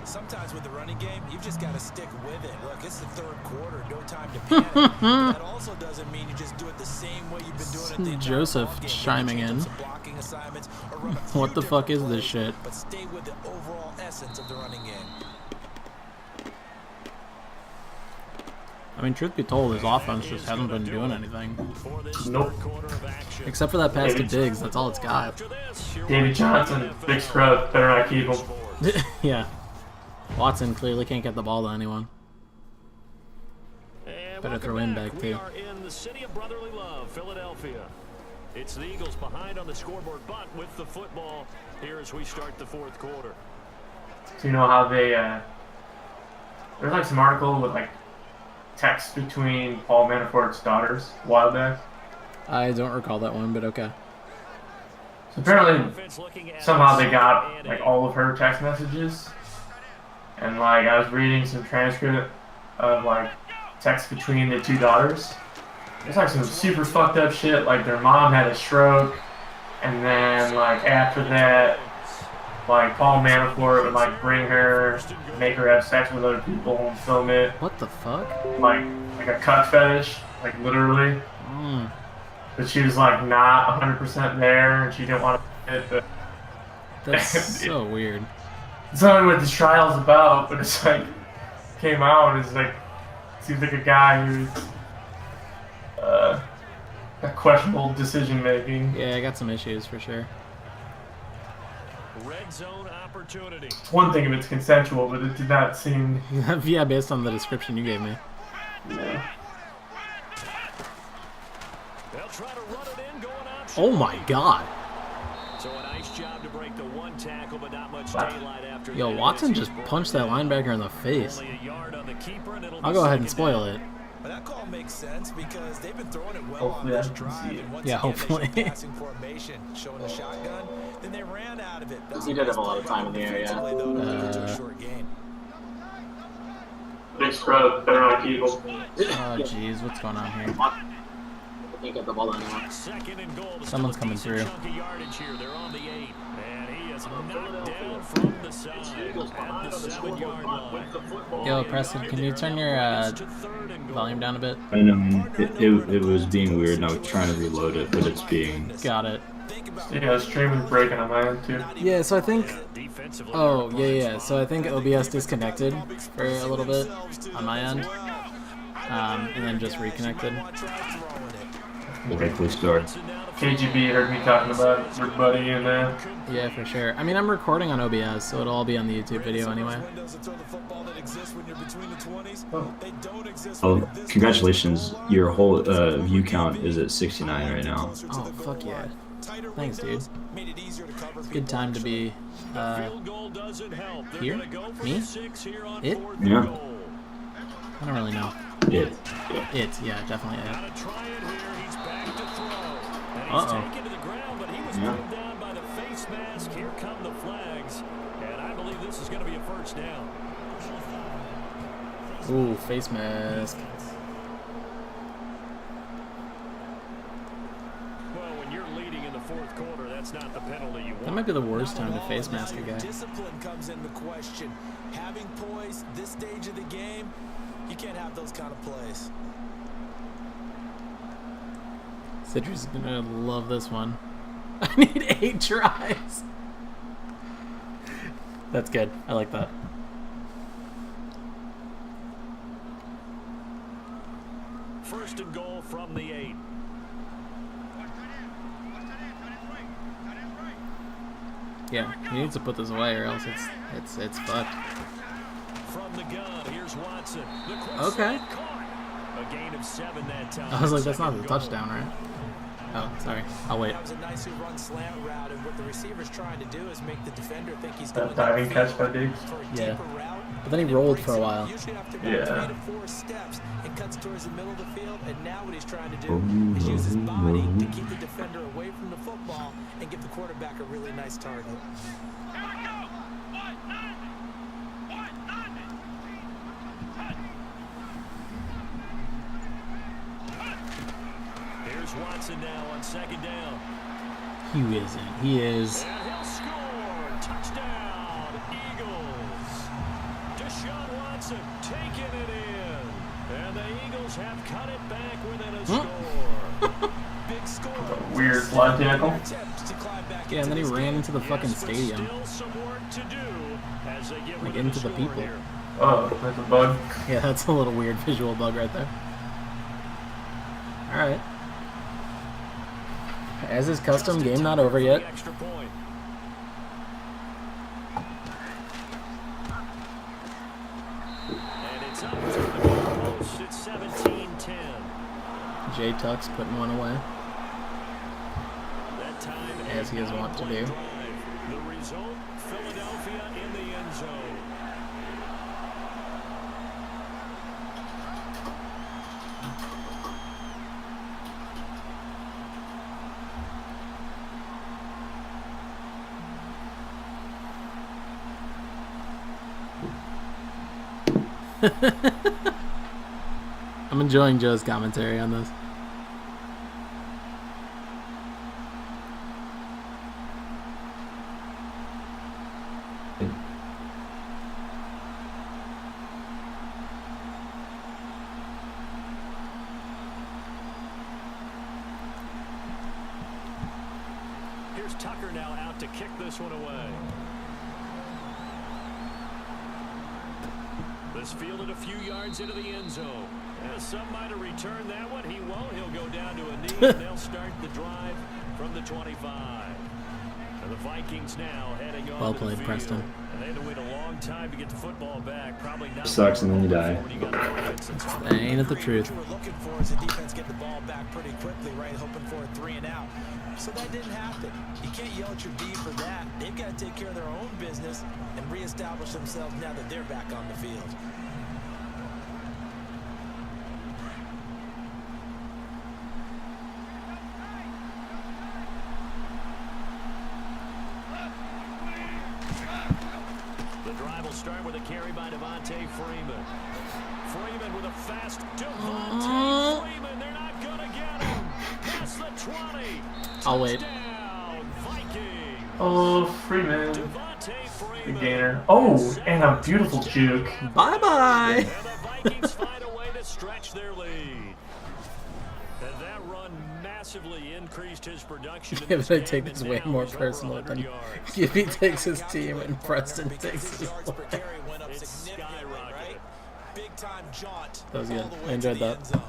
Sometimes with the running game, you've just got to stick with it. Look, it's the third quarter, no time to panic. But that also doesn't mean you just do it the same way you've been doing it the entire Joseph ball game. chiming Change in. up some blocking assignments or run a few What the fuck is different this plays, shit? But stay with the overall essence of the running game. I mean, truth be told, his offense just hasn't been doing anything. For this Nope. third quarter of action. Except for that pass to Diggs, that's all it's got. After this, here David we go. Johnson, big scrub, better not keep him. Yeah. Watson clearly can't get the ball to anyone. And Better welcome throw in back, We too. are in the city of brotherly love, Philadelphia. It's the Eagles behind on the scoreboard, but with the football here as we start the fourth quarter. So you know how they there's like some article with like text between Paul Manafort's daughters a while back. I don't recall that one, but okay. So apparently Offense looking at somehow they us, got and like all of her text messages, and like I was reading some transcript of like text between the two daughters. It's like some super fucked up shit, like their mom had a stroke, and then like after that, like Paul Manafort would like bring her, make her have sex with other people and film it, What the fuck? like a cuck fetish, like literally. Mm. But she was like not 100% there, and she didn't want to it, but That's so weird. it's not what this trial's about, but it's like came out and it's like seems like a guy who's got questionable decision making. Yeah, I got some issues for sure. red zone opportunity. It's one thing if it's consensual, but it did not seem. Yeah, based on the description you gave me. Yeah. They'll try to run it in, going option. Oh my God. So a nice job to break the one tackle, but not much daylight after Yo, that. Watson It's just broken punched that down. linebacker in the face. Only a yard on the keeper, and it'll I'll be go ahead and second spoil down. it. But that call makes sense because they've been throwing it well Hopefully on I this can drive. see it. And once Yeah, again, hopefully. they showed passing formation, showing the shotgun. Then they ran out of it. That was He a did nice have a lot of play time in the air, yeah. defensively, though, to lead it to a short gain. Big scrub, better not keep him. Oh jeez, what's going on here? can't get the ball anymore. Second and goal. Someone's coming through. Chunk of yardage here. They're on the 8. And he is knocked down from the side at the 7-yard line. Yo, Preston, can you turn your volume down a bit? I know, it was being weird and I was trying to reload it, but it's being... Got it. Yeah, stream is breaking on my end too. Yeah, so I think... Oh, yeah. So I think OBS disconnected for a little bit on my end. And then just reconnected. Likely start. KGB heard me talking about your buddy and Yeah, for sure. I mean, I'm recording on OBS, so it'll all be on the YouTube video anyway. Oh, congratulations. Your whole view count is at 69 right now. Oh, fuck yeah. Thanks, dude. It's a good time to be here? Me? It? Yeah. I don't really know. It. It, yeah, definitely it. Uh-oh. Taken to the ground, but he was pulled down by the face mask. Here come the flags, and I believe this is going to be a first down. Ooh, face mask. Well, when you're leading in the fourth quarter, that's not the penalty you want. That might be the worst time to face mask a guy. Discipline comes into question. Having poise this stage of the game, you can't have those kind of plays. Citrus is gonna love this one. I need 8 tries. That's good. I like that. First and goal from the 8. Yeah, he needs to put this away or else it's fucked. From the gun, here's Watson. Okay. A gain of 7 that time. I was like, that's not the touchdown, right? Oh, sorry. I'll wait. That was a nicely run slant route, and what the receiver's trying to do is make the defender think he's going that diving catch by Diggs. Yeah. But then he rolled for a while. Yeah. 3 to 4 steps and cuts towards the middle of the field, and now what he's trying to do is use his body to keep the defender away from the football and give the quarterback a really nice target. Here's Watson now on second down. He isn't. He is. And he'll score. Touchdown, Eagles. Deshaun Watson taking it in. And the Eagles have cut it back within a score. Big score. Weird slide tackle. Yeah, and then he ran into the fucking stadium. Still some work to do as they get Like rid of into the score people. here. Oh, that's a bug. Yeah, that's a little weird visual bug right there. Alright. As is custom, game not over yet. Extra point. And it's up to the goalpost. It's 17-10. Jay Tuck's putting one away. That time As he is wont to do. The result, Philadelphia in the end zone. I'm enjoying Joe's commentary on this. Here's Tucker now out to kick this one away. This fielded a few yards into the end zone. Some might have returned that one. He won't. He'll go down to a knee, and they'll start the drive from the 25. And the Vikings now heading on Well to the played, field. Preston. And they had to wait a long time to get the football back. Probably not. Sucks and then you die. That ain't the truth. What we're looking for is the defense get the ball back pretty quickly, right? Hoping for a 3 and out. So that didn't happen. You can't yell at your D for that. They've got to take care of their own business and reestablish themselves now that they're back on the field. The drive will start with a carry by Devontae Freeman. Freeman with a fast Devontae Freeman. They're not going to get him. I'll wait. Oh, Freeman. The gainer. Oh, and a beautiful juke. Bye-bye. And the Vikings find a way to stretch their lead. And that run massively increased his production. Yeah, but I take this way more personal than Gibby takes his team and Preston takes his Yards per play. carry went up It's significantly, skyrocketed. right? Big time jaunt. That was good. all the way I enjoyed to the that. end zone.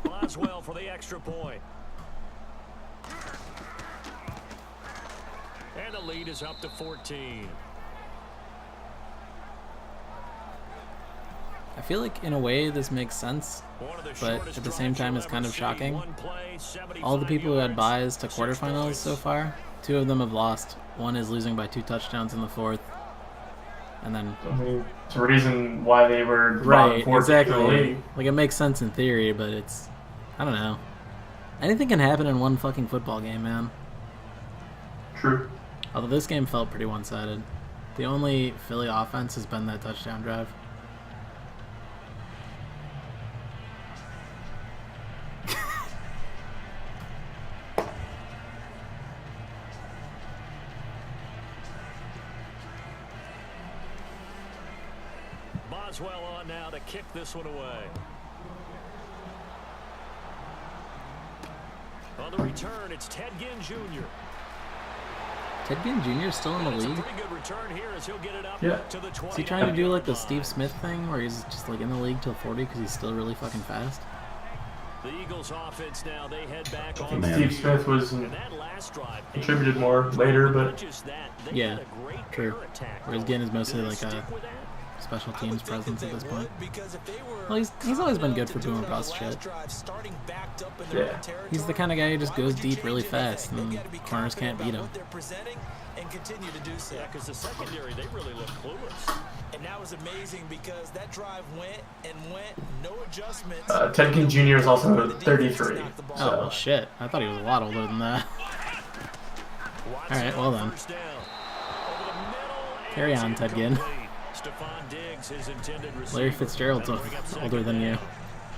Boswell for the extra point. And the lead is up to 14. I feel like in a way this makes sense, but at the same time it's kind of shocking. All the people who had buys to quarterfinals so far, 2 of them have lost. One is losing by 2 touchdowns in the 4th. And then I mean, it's a reason why they were right, fourth in the exactly. league. Like it makes sense in theory, but it's I don't know. Anything can happen in one fucking football game, man. True. Although this game felt pretty one-sided. The only Philly offense has been that touchdown drive. Boswell on now to kick this one away. On the return, it's Ted Ginn Jr. Ted Ginn Jr. is still in the It's a league? pretty good return here as he'll get it up Yeah. to the 20. Is he trying to do like the Steve Smith thing where he's just like in the league till 40 because he's still really fucking fast? The Eagles offense now, they head back on. Man. Steve Smith was And that last drive contributed more later, but not just that, they Yeah, had a great true. air attack Whereas going. Ginn is mostly Do they like a stick with that? special I teams would think presence that at this they point. would, because if they were Well, he's always been good for confident boomer to do it on bust the shit. last drive, starting backed up in their Yeah. own territory, He's the kind of guy who just why goes would you deep really change anything? fast They've and gotta be corners can't confident beat about him. what they're presenting and continue to do so. Yeah, because the secondary, they really look clueless. And that was amazing because that drive went and went, no adjustments. Ted Ginn Jr. is also The defense 33. knocked the ball Oh, well, away. shit. I thought he was a lot older than that. Alright, well then. First down. Over the middle, Carry and on, it's Ted Ginn. incomplete. Stephon Diggs, his intended receiver. Larry Fitzgerald's That'll bring up older than you.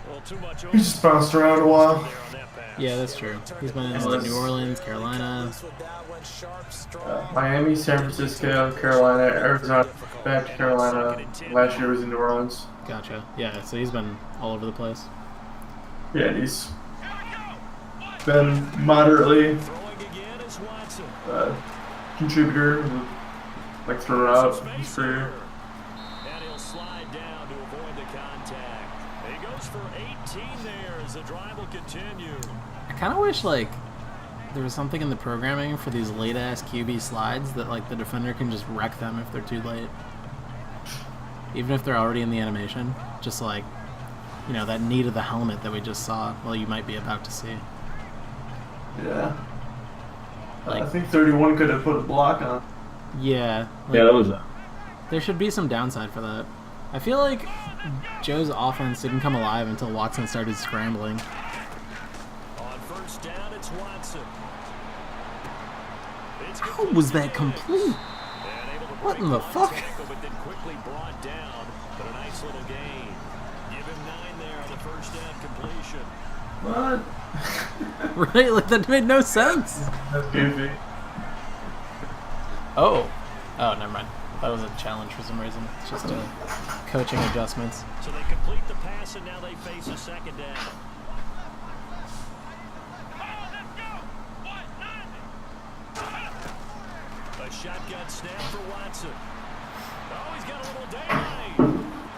Well, too much He just bounced around a while. there on that pass. Yeah, that's true. He's been in like New Orleans, Carolina. Loose with that one, sharp, strong. Miami, San Francisco, Carolina, Arizona, back to Carolina. Last year was in New Orleans. Gotcha. Yeah, so he's been all over the place. Yeah, and he's been moderately Throwing again is Watson. contributor, like throughout his Space career. here. And he'll slide down to avoid the contact. He goes for 18 there as the drive will continue. I kind of wish like there was something in the programming for these late ass QB slides that like the defender can just wreck them if they're too late, even if they're already in the animation. Just like, you know, that knee to the helmet that we just saw. Well, you might be about to see. Yeah. Like- I think 31 could have put a block on. Yeah. Like, Yeah, that was there should be some downside for that. I feel like Joe's offense didn't come alive until Watson started scrambling. On first down, it's Watson. It's How was that complete? And able to What break in the one fuck? tackle, but then quickly brought down. But a nice little gain. Give him 9 there on the first down completion. What? Right? Like that made no sense. That's goofy. Oh. Oh, never mind. That was a challenge for some reason. It's just coaching adjustments. So they complete the pass, and now they face a second down. A shotgun snap for Watson. Oh, he's got a little daylight.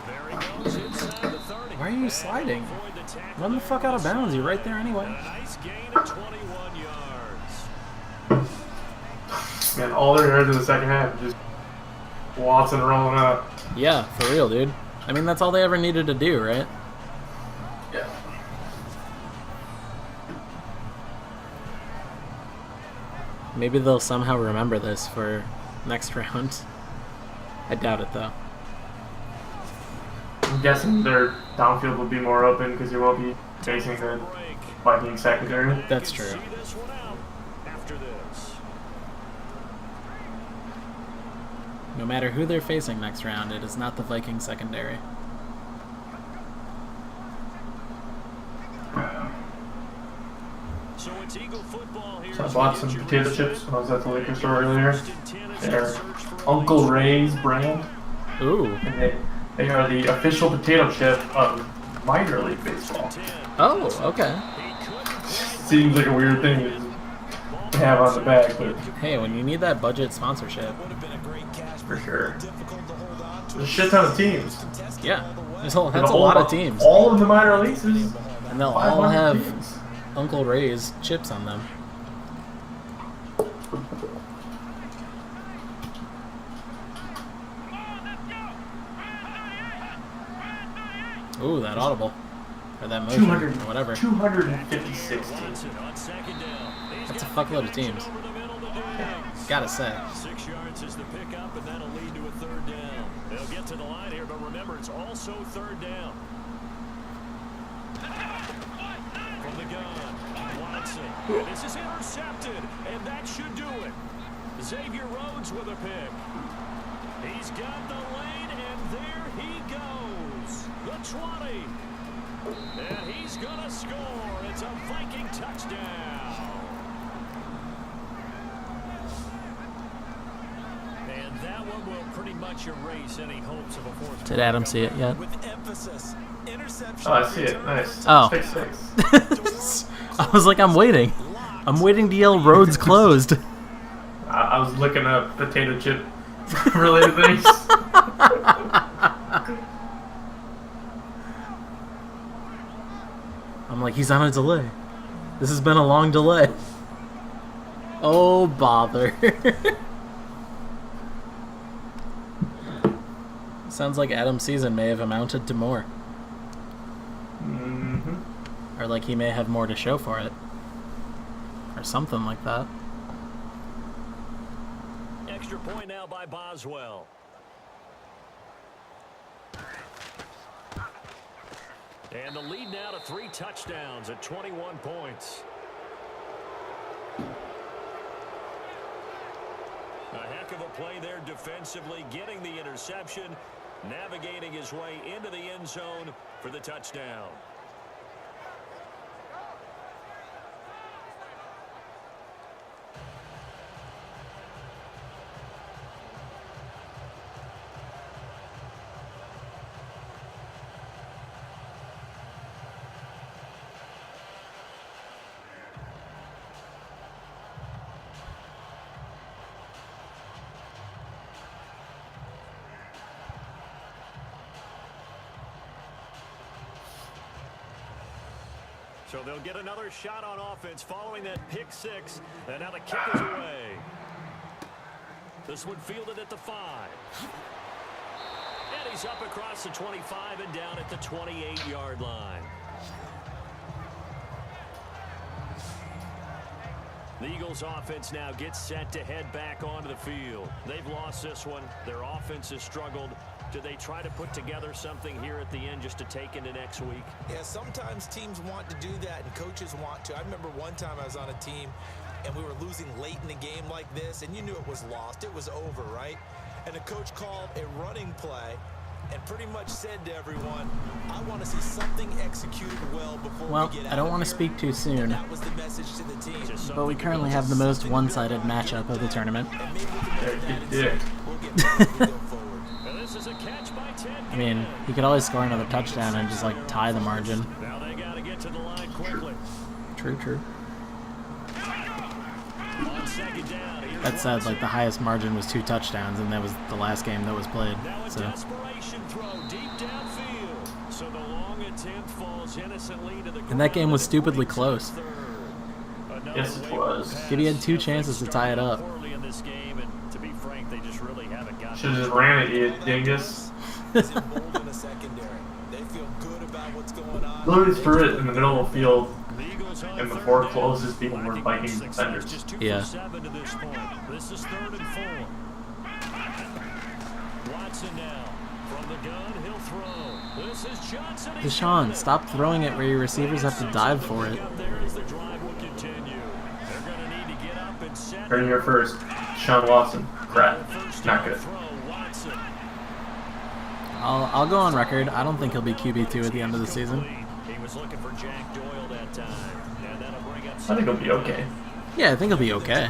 There he goes inside the 30. Why are you And sliding? avoid the tackle Run the there fuck on out of the bounds. You're side. right there anyway. And a nice gain of 21 yards. Man, all their yards in the second half, just Watson rolling up. Yeah, for real, dude. I mean, that's all they ever needed to do, right? Yeah. Maybe they'll somehow remember this for next round. I doubt it, though. I'm guessing their downfield will be more open because you won't be facing the Break. Viking secondary. That's Can true. see this one out after this. No matter who they're facing next round, it is not the Viking secondary. So I bought some potato chips when I was at the liquor store earlier. They're Uncle Ray's brand. Ooh. And they are the official potato chip of minor league baseball. Oh, okay. Seems like a weird thing to have on the bag, but Hey, when you need that budget sponsorship. for sure. There's a shit ton of teams. Yeah. That's a lot of teams. All of the minor leagues is And they'll all 500 have teams. Uncle Ray's chips on them. Ooh, that audible. Or that motion, 200, or whatever. 256 teams. That's a fuckload of teams. Gotta say. 6 yards is the pickup, and that'll lead to a third down. They'll get to the line here, but remember, it's also third down. From the gun, Watson. And this is intercepted, and that should do it. Xavier Rhodes with a pick. He's got the lane, and there he goes. The 20. And he's going to score. It's a Viking touchdown. And that one will pretty much erase any hopes of a fourth. Did Adam see it yet? With emphasis. Interception. Oh, I see it. Nice. Oh. 6-6. I was like, I'm waiting. I'm waiting to yell roads closed. I was looking up potato chip related things. I'm like, he's on a delay. This has been a long delay. Oh, bother. Sounds like Adam's season may have amounted to more. Mm-hmm. Or like he may have more to show for it. Or something like that. Extra point now by Boswell. And the lead now to 3 touchdowns at 21 points. A heck of a play there defensively, getting the interception, navigating his way into the end zone for the touchdown. So they'll get another shot on offense following that pick 6. And now the kick is away. This one fielded at the 5. And he's up across the 25 and down at the 28-yard line. The Eagles offense now gets set to head back onto the field. They've lost this one. Their offense has struggled. Do they try to put together something here at the end just to take into next week? Yeah, sometimes teams want to do that and coaches want to. I remember one time I was on a team and we were losing late in the game like this, and you knew it was lost. It was over, right? And the coach called a running play and pretty much said to everyone, I want to see something executed well before we get out. I don't want to speak too soon, that was the message to the team. but we currently have the most one-sided matchup of the tournament. I mean, he could always score another touchdown and just like tie the margin. Now they got to get to the line quickly. True. On second down, here's That said, like the highest margin was 2 touchdowns, and that was the last game that was played. now a So desperation throw deep downfield. So the long attempt falls innocently to the and that game was stupidly close. Yes, it was. Gibby had 2 chances to tie it up. Poorly in this game, and to be frank, they just really haven't got Should've just ran it, you dingus. Literally threw it in the middle of the field, and the 4 closest people were Viking defenders. Yeah. This is 3rd and 4. Watson now from the gun, he'll throw. This is Johnson. Deshaun, stop throwing it where your receivers have to dive for it. There as the drive will continue. They're going to need to get up and set. Heard it here first. Sean Watson. Crap. Not good. I'll go on record. I don't think he'll be QB2 at the end of the season. He was looking for Jack Doyle that time. And that'll bring up I think he'll be okay. Yeah, I think he'll be okay.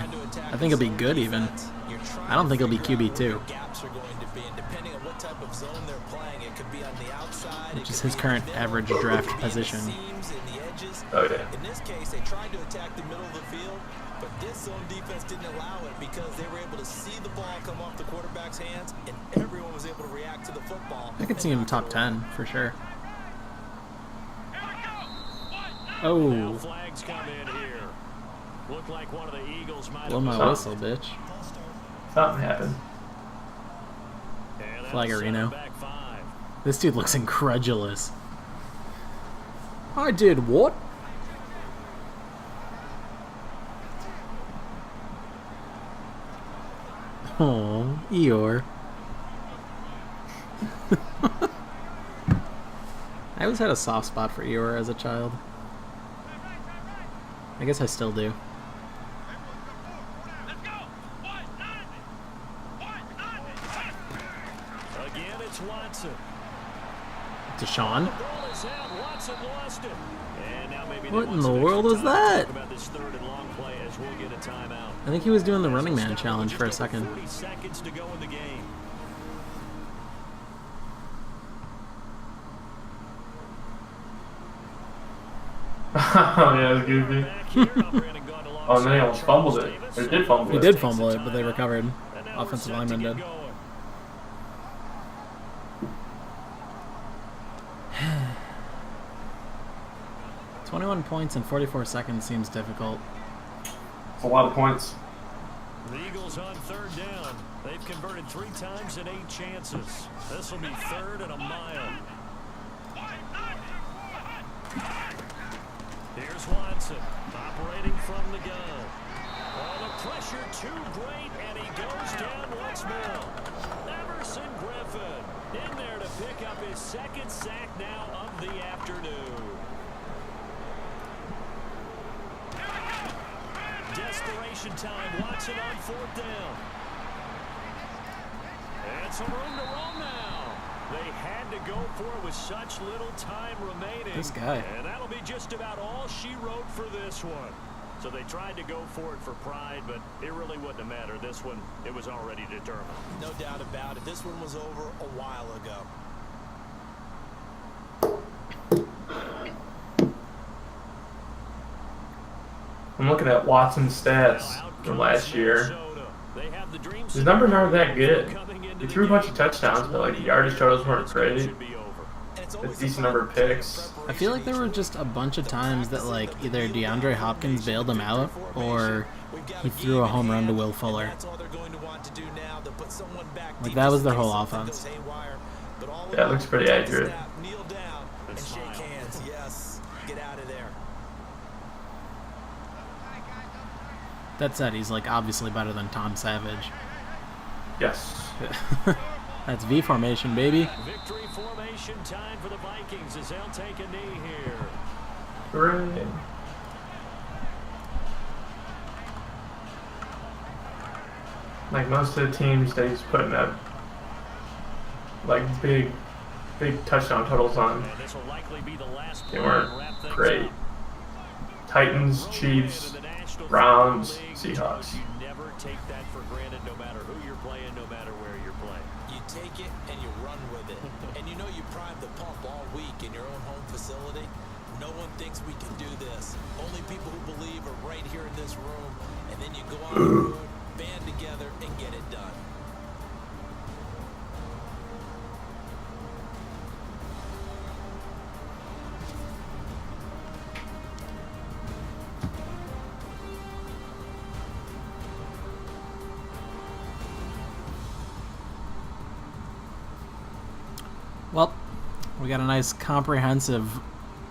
I think he'll be good even. I don't think he'll be QB2. Which is his current average draft position. Oh, yeah. In this case, they tried to attack the middle of the field, but this zone defense didn't allow it because they were able to see the ball come off the quarterback's hands, and everyone was able to react to the football. I could see him top 10 for sure. Oh. Flags come in here. Look like one of the Eagles might Blow my whistle, bitch. Something happened. Flagarino. This dude looks incredulous. I did what? Oh, Eeyore. I always had a soft spot for Eeyore as a child. I guess I still do. Again, it's Watson. Deshaun? Ball is out. Watson lost it. And now maybe What in the world was that? about this third and long play as we'll get a timeout. I think he was doing the running man challenge for a second. 40 seconds to go in the game. Oh, yeah, it's goofy. Back here, Brandon gone Oh, alongside and they almost fumbled it. Davis. They did fumble He it. did fumble it, but they recovered. And now we're Offensive set to lineman get did. going. 21 points in 44 seconds seems difficult. It's a lot of points. The Eagles on third down. They've converted 3 times in 8 chances. This will be third and a mile. Here's Watson operating from the gun. Oh, the pressure too great, and he goes down once more. Emerson Griffin in there to pick up his second sack now of the afternoon. Desperation time. Watson on 4th down. And some room to roam now. They had to go for it with such little time remaining. This guy. And that'll be just about all she wrote for this one. So they tried to go for it for pride, but it really wouldn't have mattered. This one, it was already determined. No doubt about it. This one was over a while ago. I'm looking at Watson's stats from last year. His numbers aren't that good. He threw a bunch of touchdowns, but like the yardage totals weren't great. A decent number of picks. I feel like there were just a bunch of times that like either DeAndre Hopkins bailed him out or he threw a home run to Will Fuller. Like that was their whole offense. Yeah, it looks pretty accurate. Kneel down and shake hands. Yes. Get out of there. That said, he's like obviously better than Tom Savage. Yes. That's V formation, baby. Victory formation time for the Vikings as they'll take a knee here. Hooray. Like most of the teams that he's putting up like big touchdown totals on, And this will likely be the last they play weren't to wrap things great. up. Titans, Chiefs, Browns, Seahawks. You never take that for granted no matter who you're playing, no matter where you're playing. You take it and you run with it. And you know you primed the pump all week in your own home facility. No one thinks we can do this. Only people who believe are right here in this room. And then you go on the road, band together, and get it done. Well, we got a nice comprehensive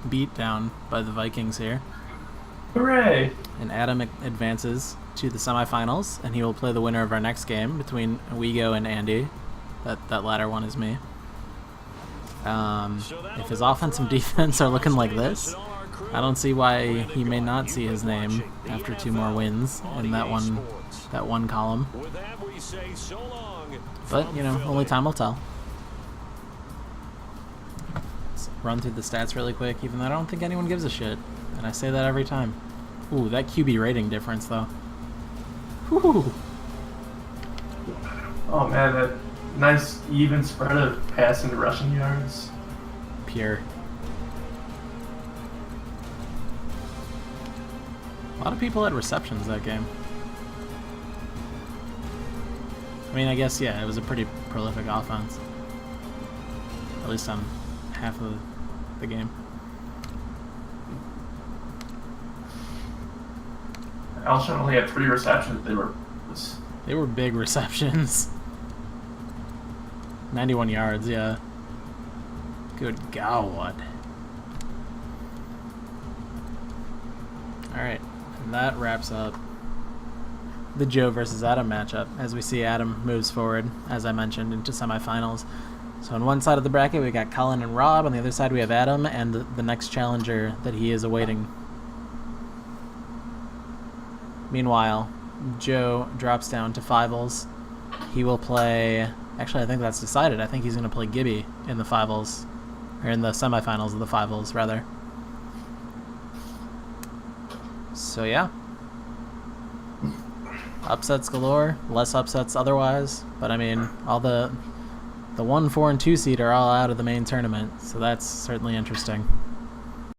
beatdown by the Vikings here. Hooray! And Adam advances to the semifinals, and he will play the winner of our next game between Wego and Andy. That latter one is me. If his offense and defense are looking like this, I don't see why he may not see his name after 2 more wins in that one column. With that, we say so long. But, you know, only time will tell. Let's run through the stats really quick, even though I don't think anyone gives a shit. And I say that every time. Ooh, that QB rating difference, though. Whew. Oh man, that nice even spread of passing to rushing yards. Pure. A lot of people had receptions that game. I mean, I guess, yeah, it was a pretty prolific offense. At least on half of the game. Alshon only had 3 receptions. They were big receptions. 91 yards, yeah. Good God. Alright, and that wraps up the Joe versus Adam matchup. As we see, Adam moves forward, as I mentioned, into semifinals. So on one side of the bracket, we got Colin and Rob. On the other side, we have Adam and the next challenger that he is awaiting. Meanwhile, Joe drops down to finals. He will play... Actually, I think that's decided. I think he's going to play Gibby in the finals. Or in the semifinals of the finals, rather. So, yeah. Upsets galore. Less upsets otherwise. But, I mean, all the 1, 4, and 2 seed are all out of the main tournament. So that's certainly interesting.